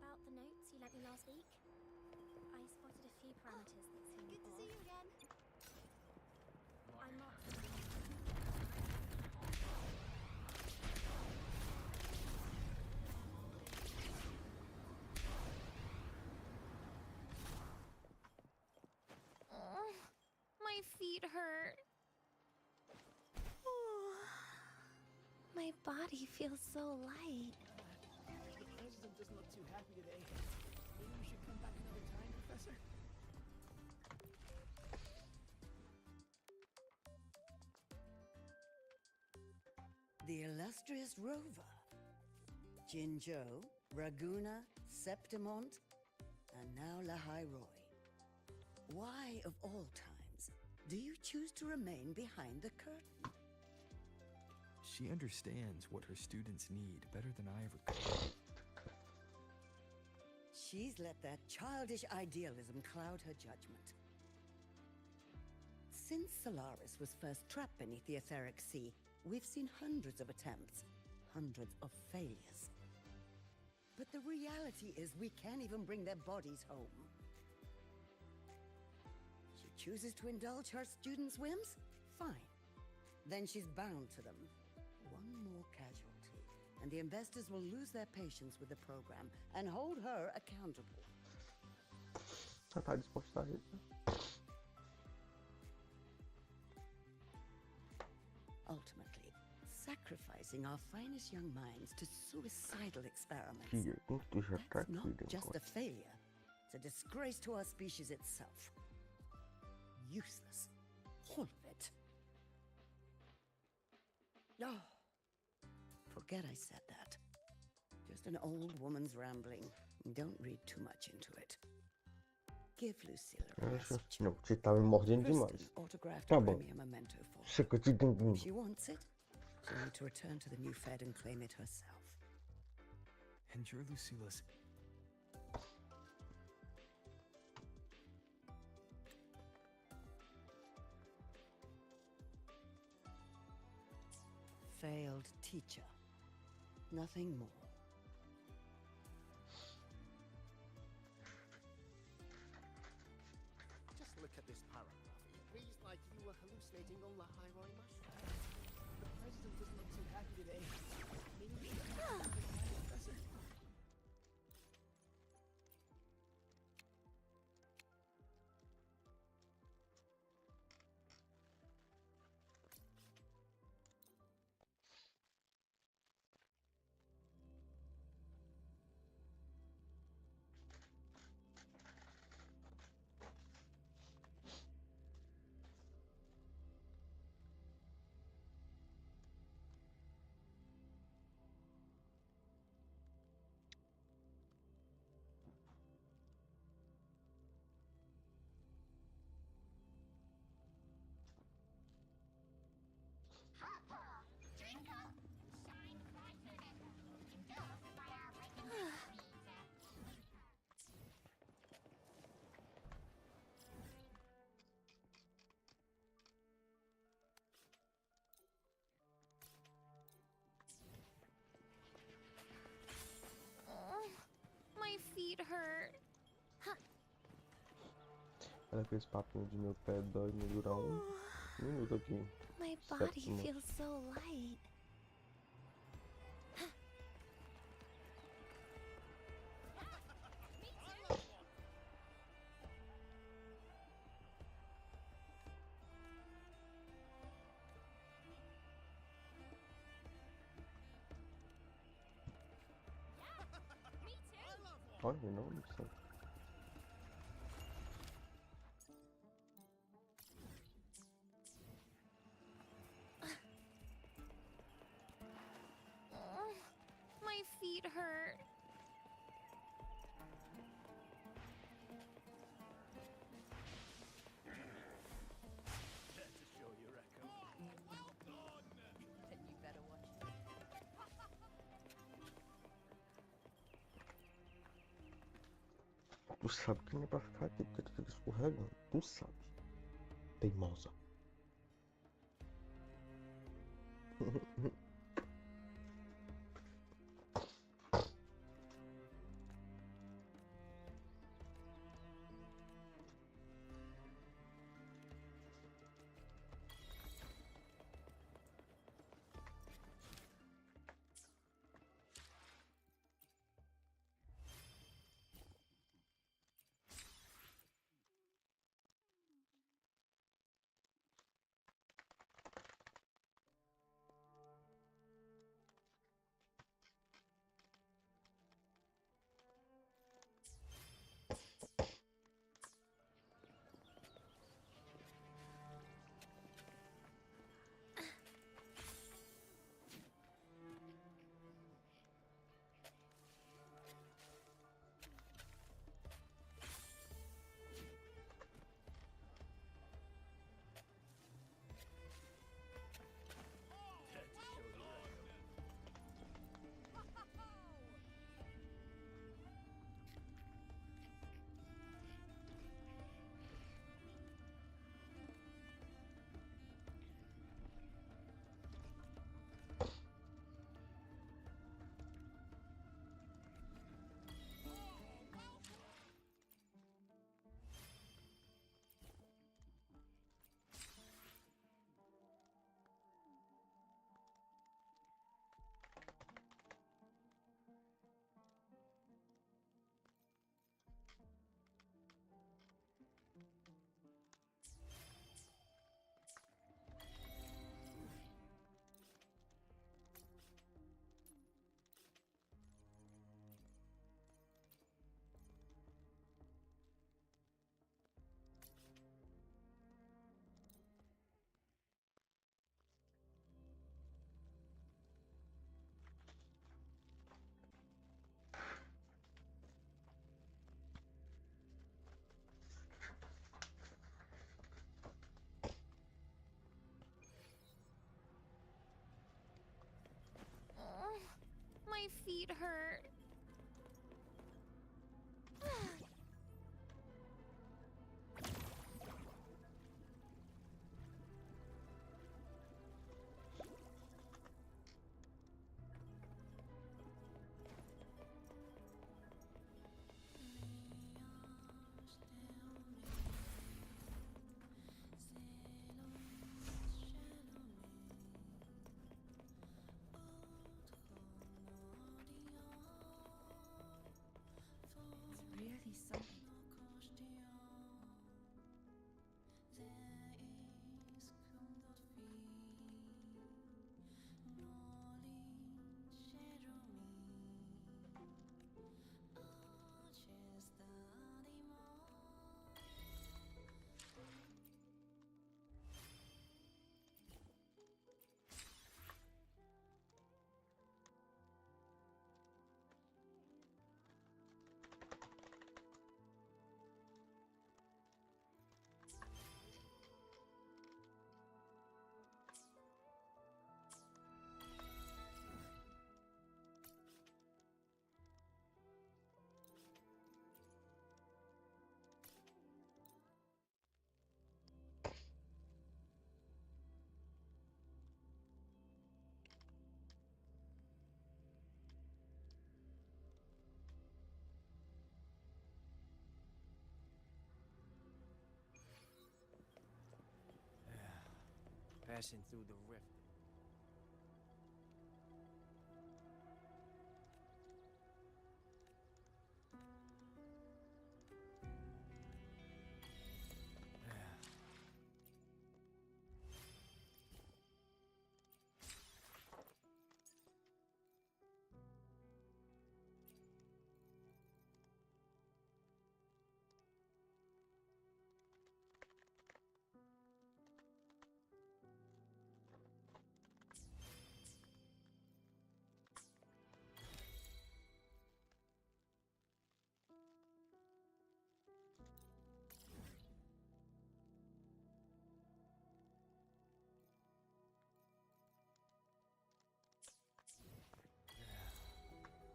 About the notes you lent me last week, I spotted a few parameters that seem Good to see you again. I marked them. Oh, my feet hurt. Oh, my body feels so light. The president doesn't look too happy today. Maybe we should come back another time, Professor? The illustrious rover. Jinzhou, Raguna, Septimont, and now Lahai Roy. Why, of all times, do you choose to remain behind the curtain? She understands what her students need better than I ever could. She's let that childish idealism cloud her judgment. Since Solaris was first trapped beneath the etheric sea, we've seen hundreds of attempts, hundreds of failures. But the reality is we can't even bring their bodies home. She chooses to indulge her students' whims? Fine. Then she's bound to them. One more casualty, and the investors will lose their patience with the program and hold her accountable. Ela tá disposta a isso. Ultimately, sacrificing our finest young minds to suicidal experiments. Filha, tem que tu já tá That's not aqui, just a failure. It's a disgrace to our species itself. Useless. All of it. Oh, forget I said that. Just an old woman's rambling. Don't read too much into it. Give Lucilla a message. Não, você tá me mordendo demais. Kristen autographed Tá a bom. premier memento for her. Chega de dentro. If she wants it, she'll need to return to the new Fed and claim it herself. And you're Lucilla's. Failed teacher. Nothing more. Just look at this paragraph. It reads like you were hallucinating on the High Roy mushroom. The president doesn't look too happy today. Maybe we should professor. My feet hurt. Ela fez papinho de meu pé dói me durar um minuto aqui. My Step body too much. feels so light. Olha, não sei. My feet hurt. That's a show you reckon. Well done! Then you better watch it. Tu sabe que não é pra ficar aqui porque tu fica escorregando. Tu sabe. Teimosa. My feet hurt. Passing through the rift.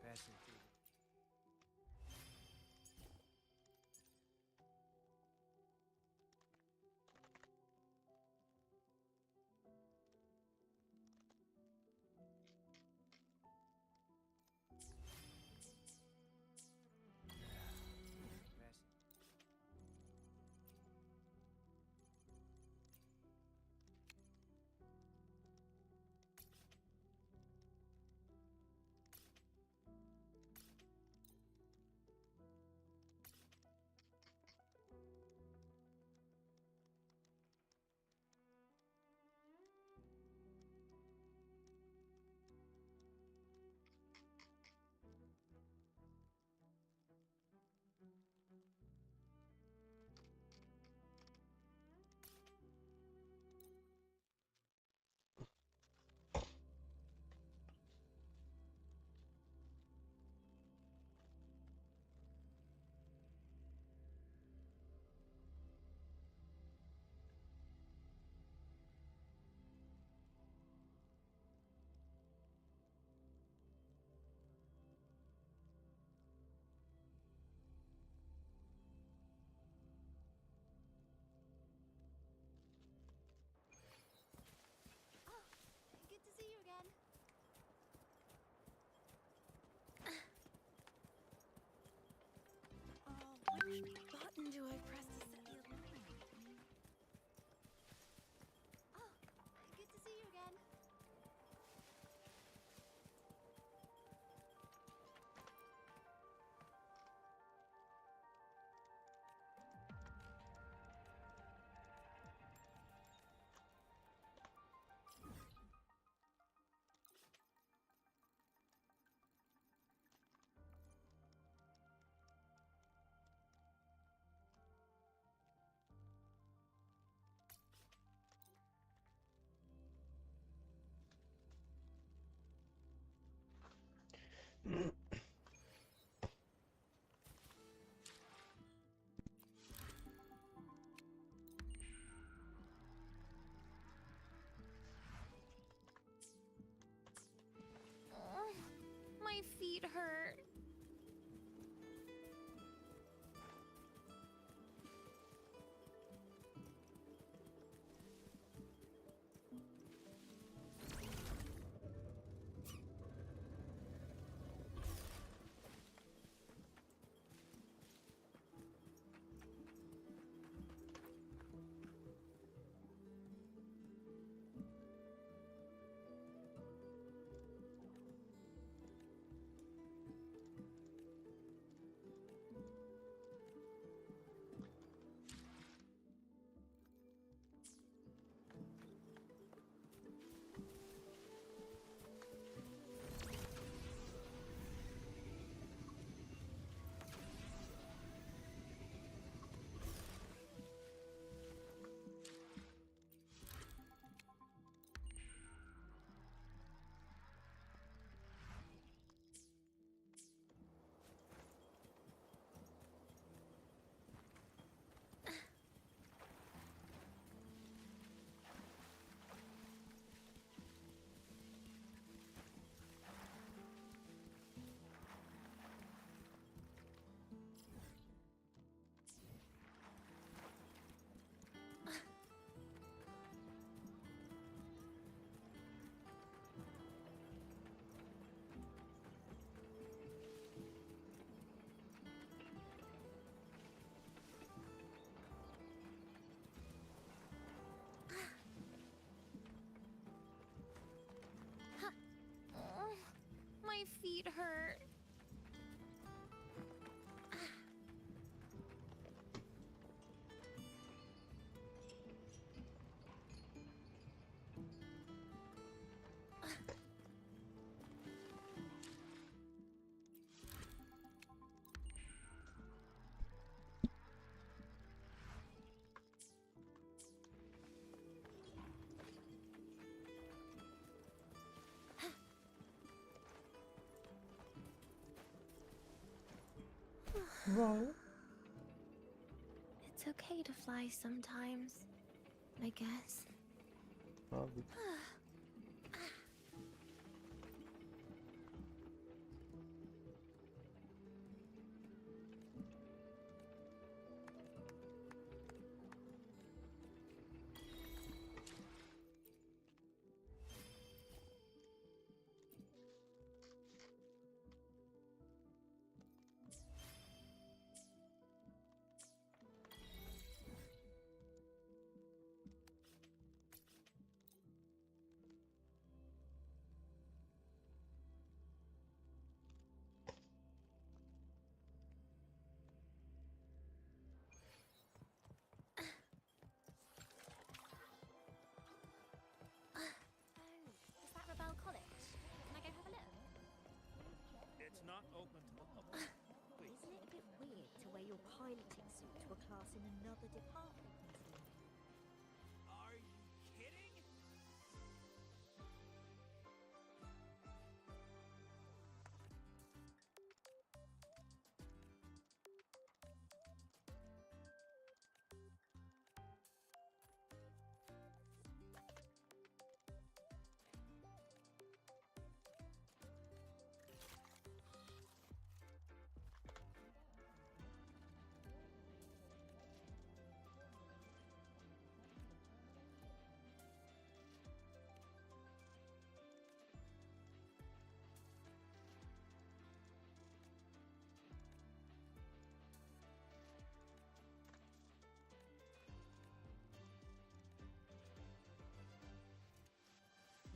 Passing through the Good to see you again. Which button do I press to set the alarm? Oh, good to see you again. My feet hurt. hurt. Right. It's okay to fly sometimes, I guess. Probably. Is that Rebel College? Can I go have a look? It's not open to the public. Please. Isn't it a bit weird to wear your piloting suit to a class in another department, Miss Lee? Are you kidding?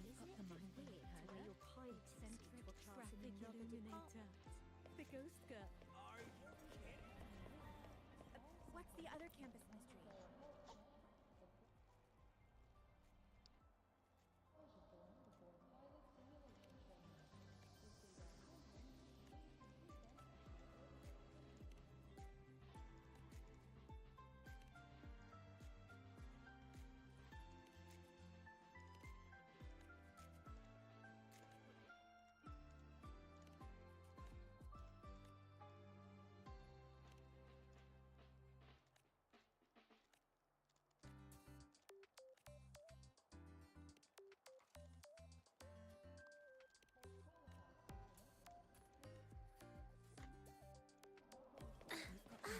Isn't it a bit weird to wear your piloting suit to a class in another department? The ghost girl. Are you kidding? What's the other campus mystery?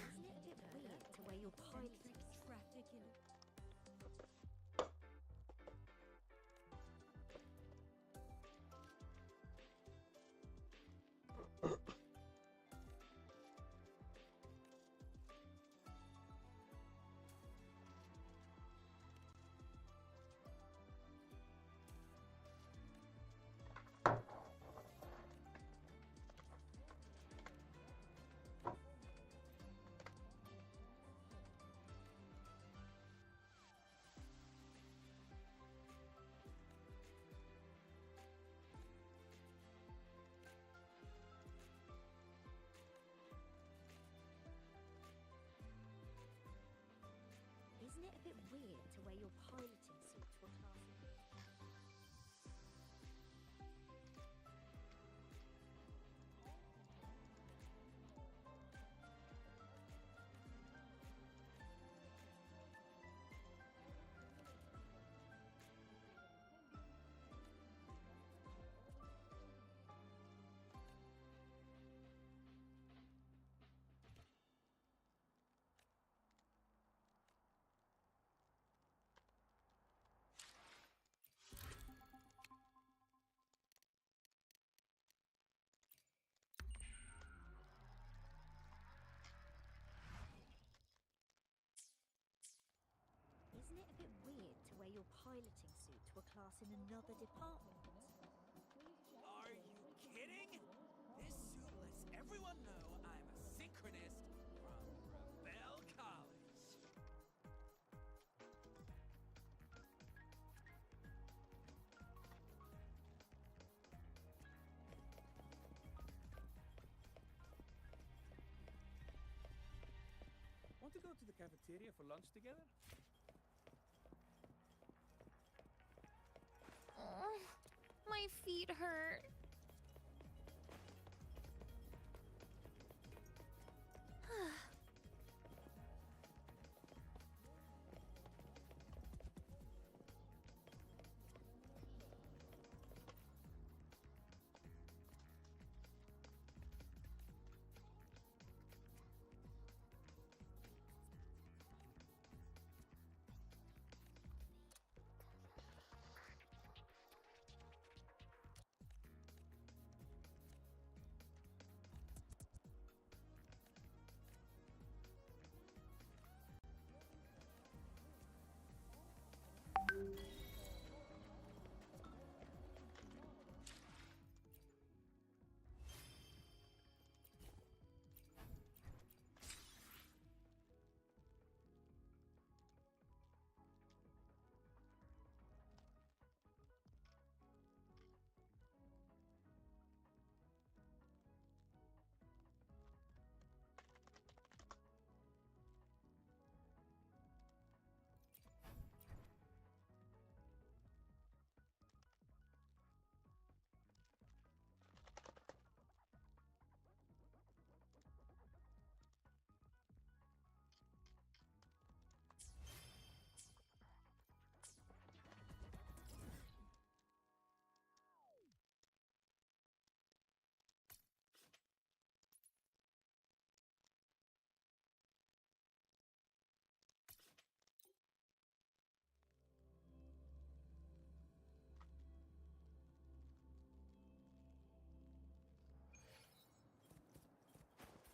Isn't it a bit weird to wear your piloting suit? Traffic in. Isn't it a bit weird to wear your piloting suit to a class in... Isn't it a bit weird to wear your piloting suit to a class in another department? Are you kidding? to the cafeteria for lunch together? Oh, my feet hurt.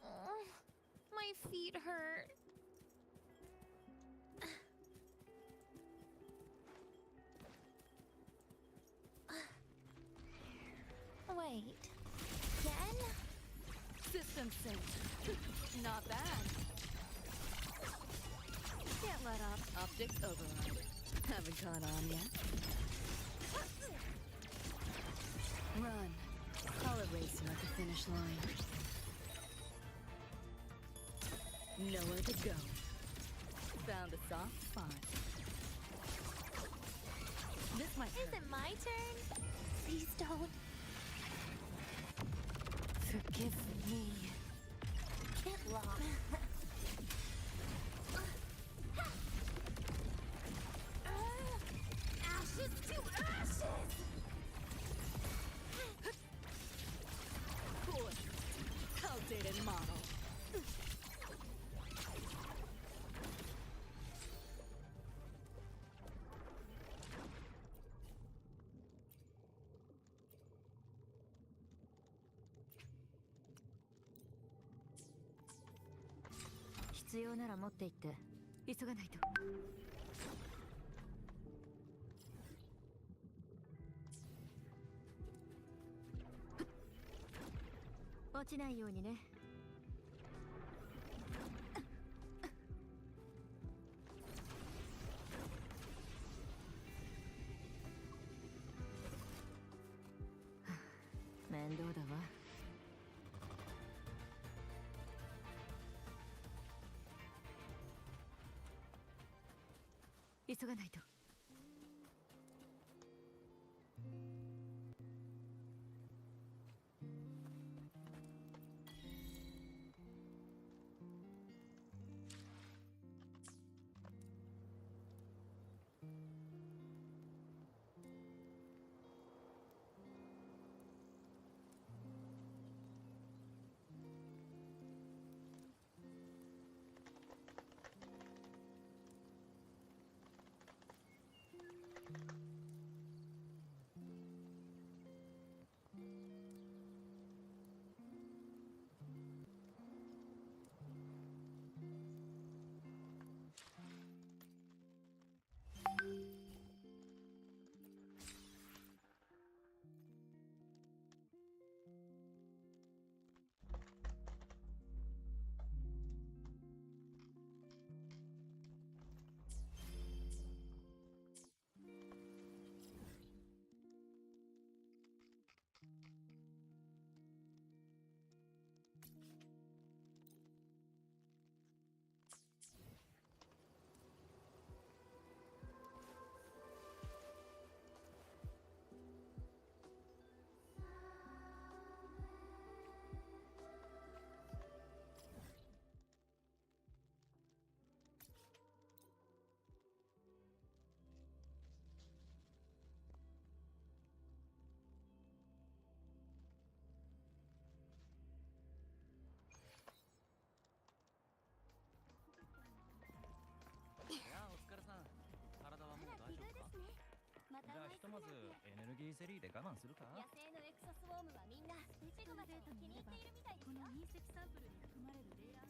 Oh, my feet hurt. Wait. Again? System sync. Not bad. Can't let up. Optics override. Haven't caught on yet. Run. I'll erase you at the finish line. Nowhere to go. Found a soft spot. This might hurt. Is it my turn? Please don't. Forgive me. Get lost. Ashes to ashes! Boy, outdated model. まずエネルギーゼリーで我慢するか？野生のエクソスウォームはみんなシグマさんを気に入っているみたいですよ。この隕石サンプルに含まれるレイヤー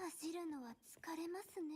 走るのは疲れますね。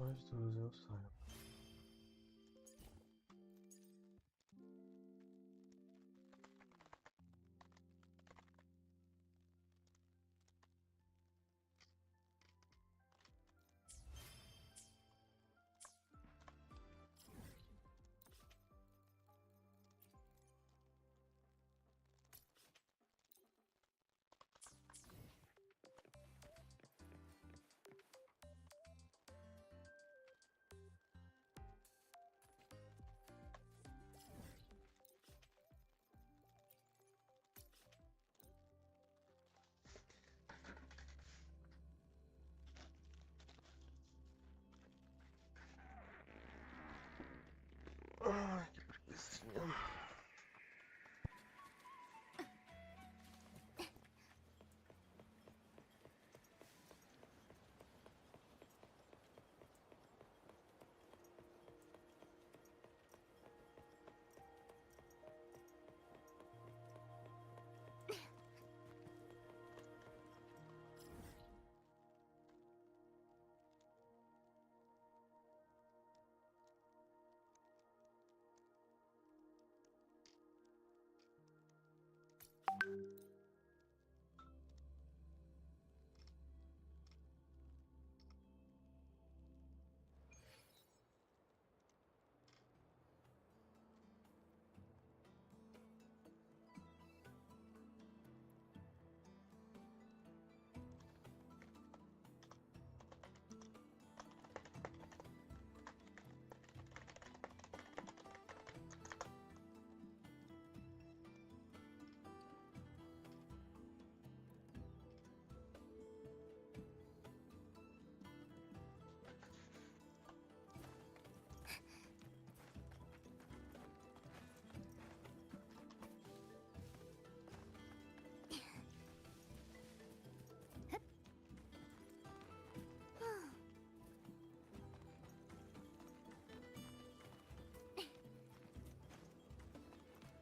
Mais duas eu saio.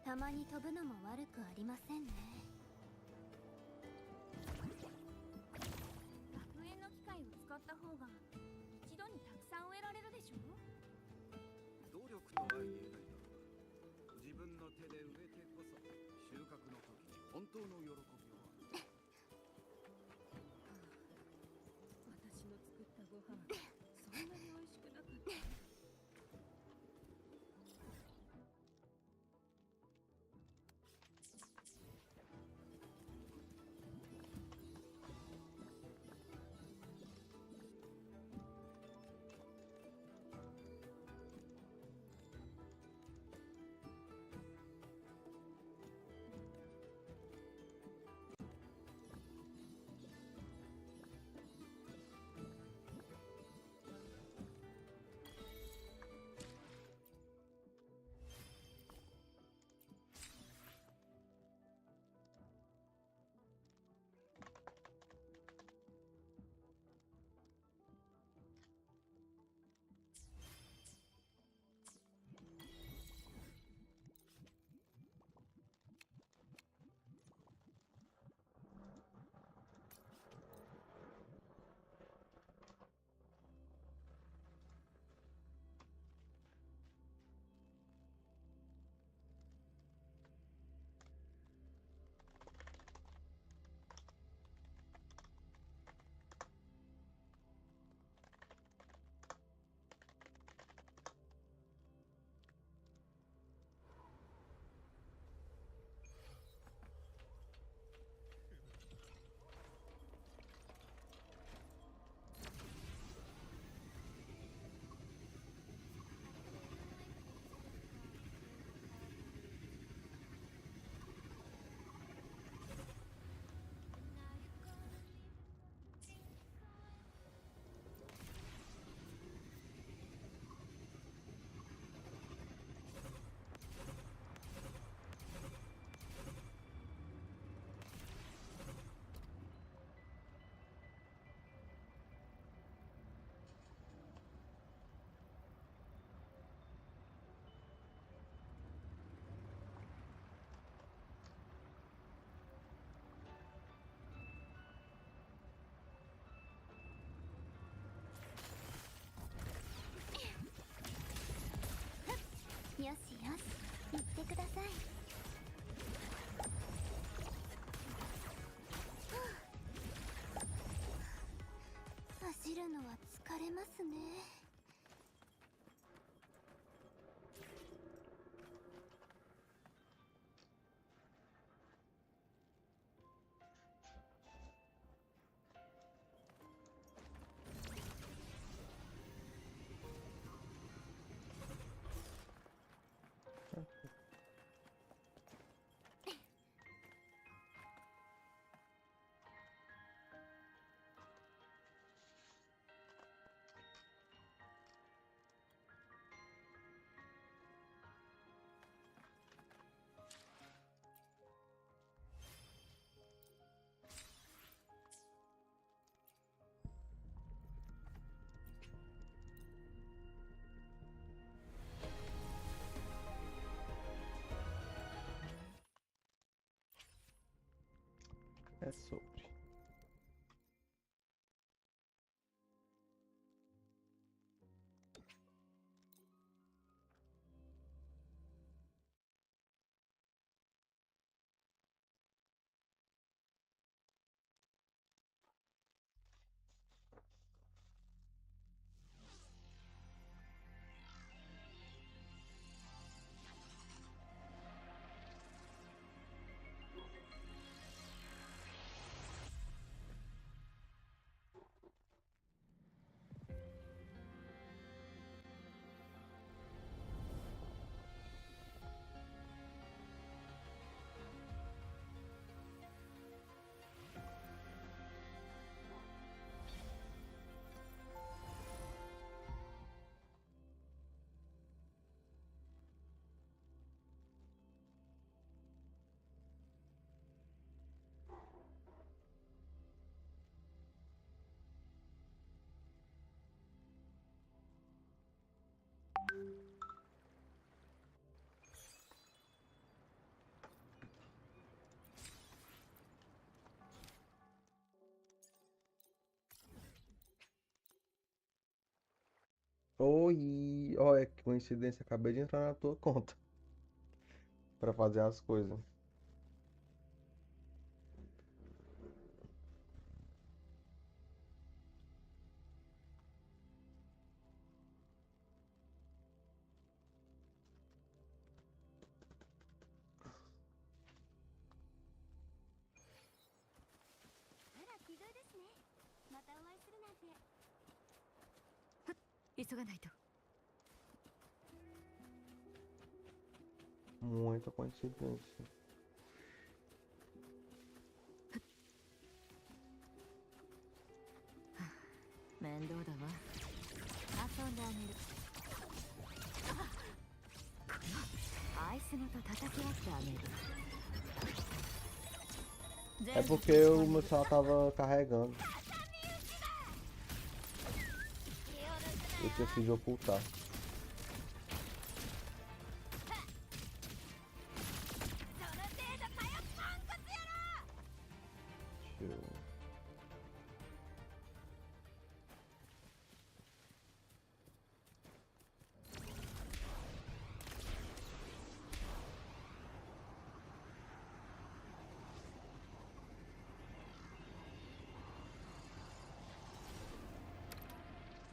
たまに飛ぶのも悪くありませんね。学園の機械を使った方が一度にたくさん植えられるでしょ。努力とは言えないだろう。自分の手で植えてこそ収穫の時に本当の喜びをある。私の作ったご飯そんなに美味しくなかった。よしよし、行ってください。走るのは疲れますね。É sobre. Oi, olha que coincidência, acabei de entrar na tua conta pra fazer as coisas. Muita coincidência. 面倒だわ。遊んであげる。アイスごと叩き割ってあげる。 É porque o meu celular tava carregando. Eu esqueci de ocultar.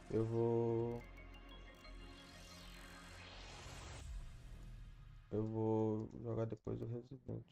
Eu vou... Eu vou jogar depois o Resident.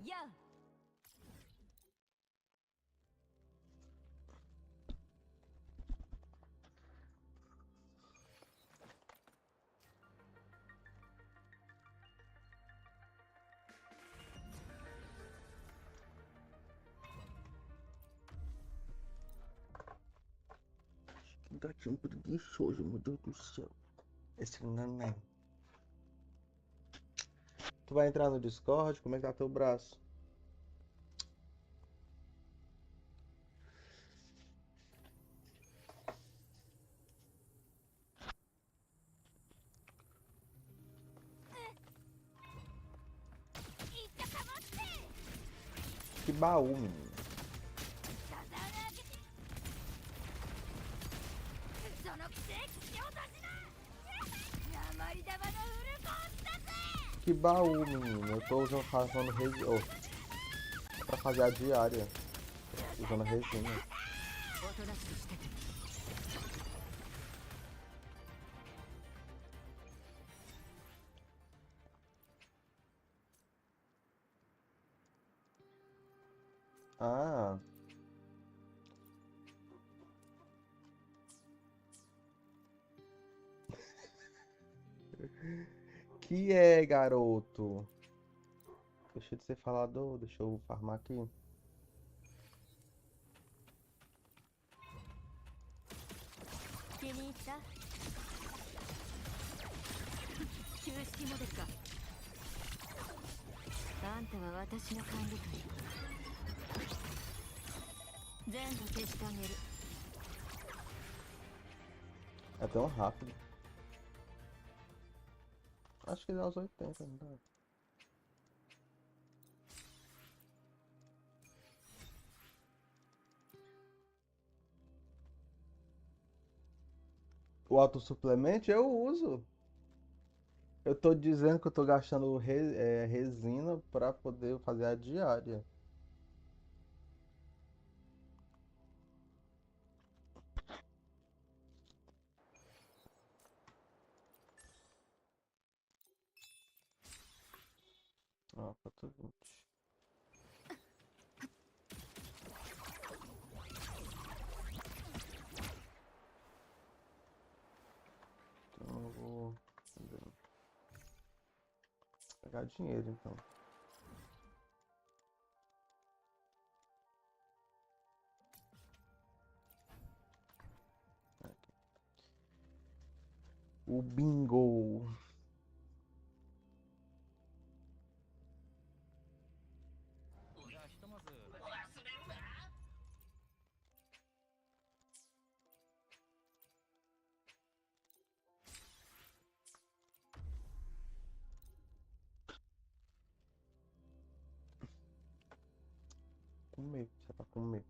Yeah. Que gatinho preguiçoso, meu Deus do céu. Esse neném. Tu vai entrar no Discord? Como é que tá teu braço? Que baú, menino. Que baú, menino. Eu tô usando resina. Oh, pra fazer a diária. Usando a resina. Ah. Que é, garoto? Deixa de ser falador, deixa eu farmar aqui. É tão rápido. Acho que dá uns 80, não dá? O autossuplemento eu uso. Eu tô dizendo que eu tô gastando resina pra poder fazer a diária. Ó, 420. Então eu vou pegar dinheiro então. O bingo. Comer, se é pra comer.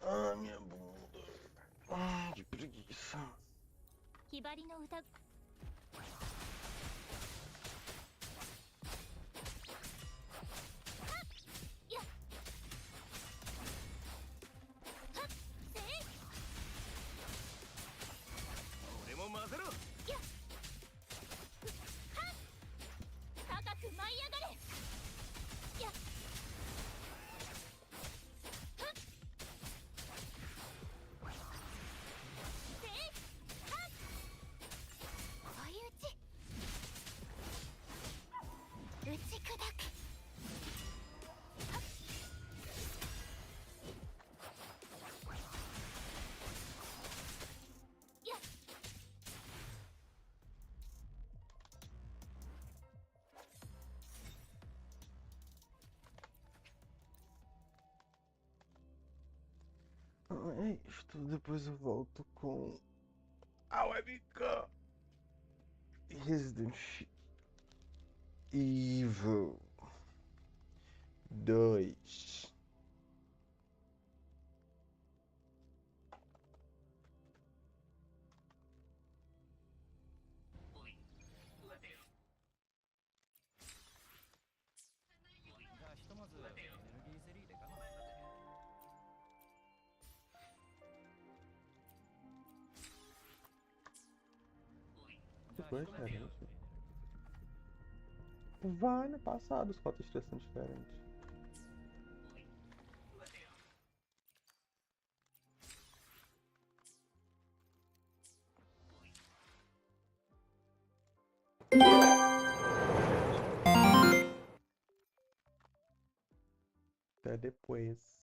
Ah, minha bunda. Ah, que preguiça. ひばりの歌 俺も混ぜろ。高く舞い上がれやっ isto. Depois eu volto com a webcam. Resident Evil 2. Ficou diferente. Vai no passado, os 4 estrelas são diferentes. Até depois.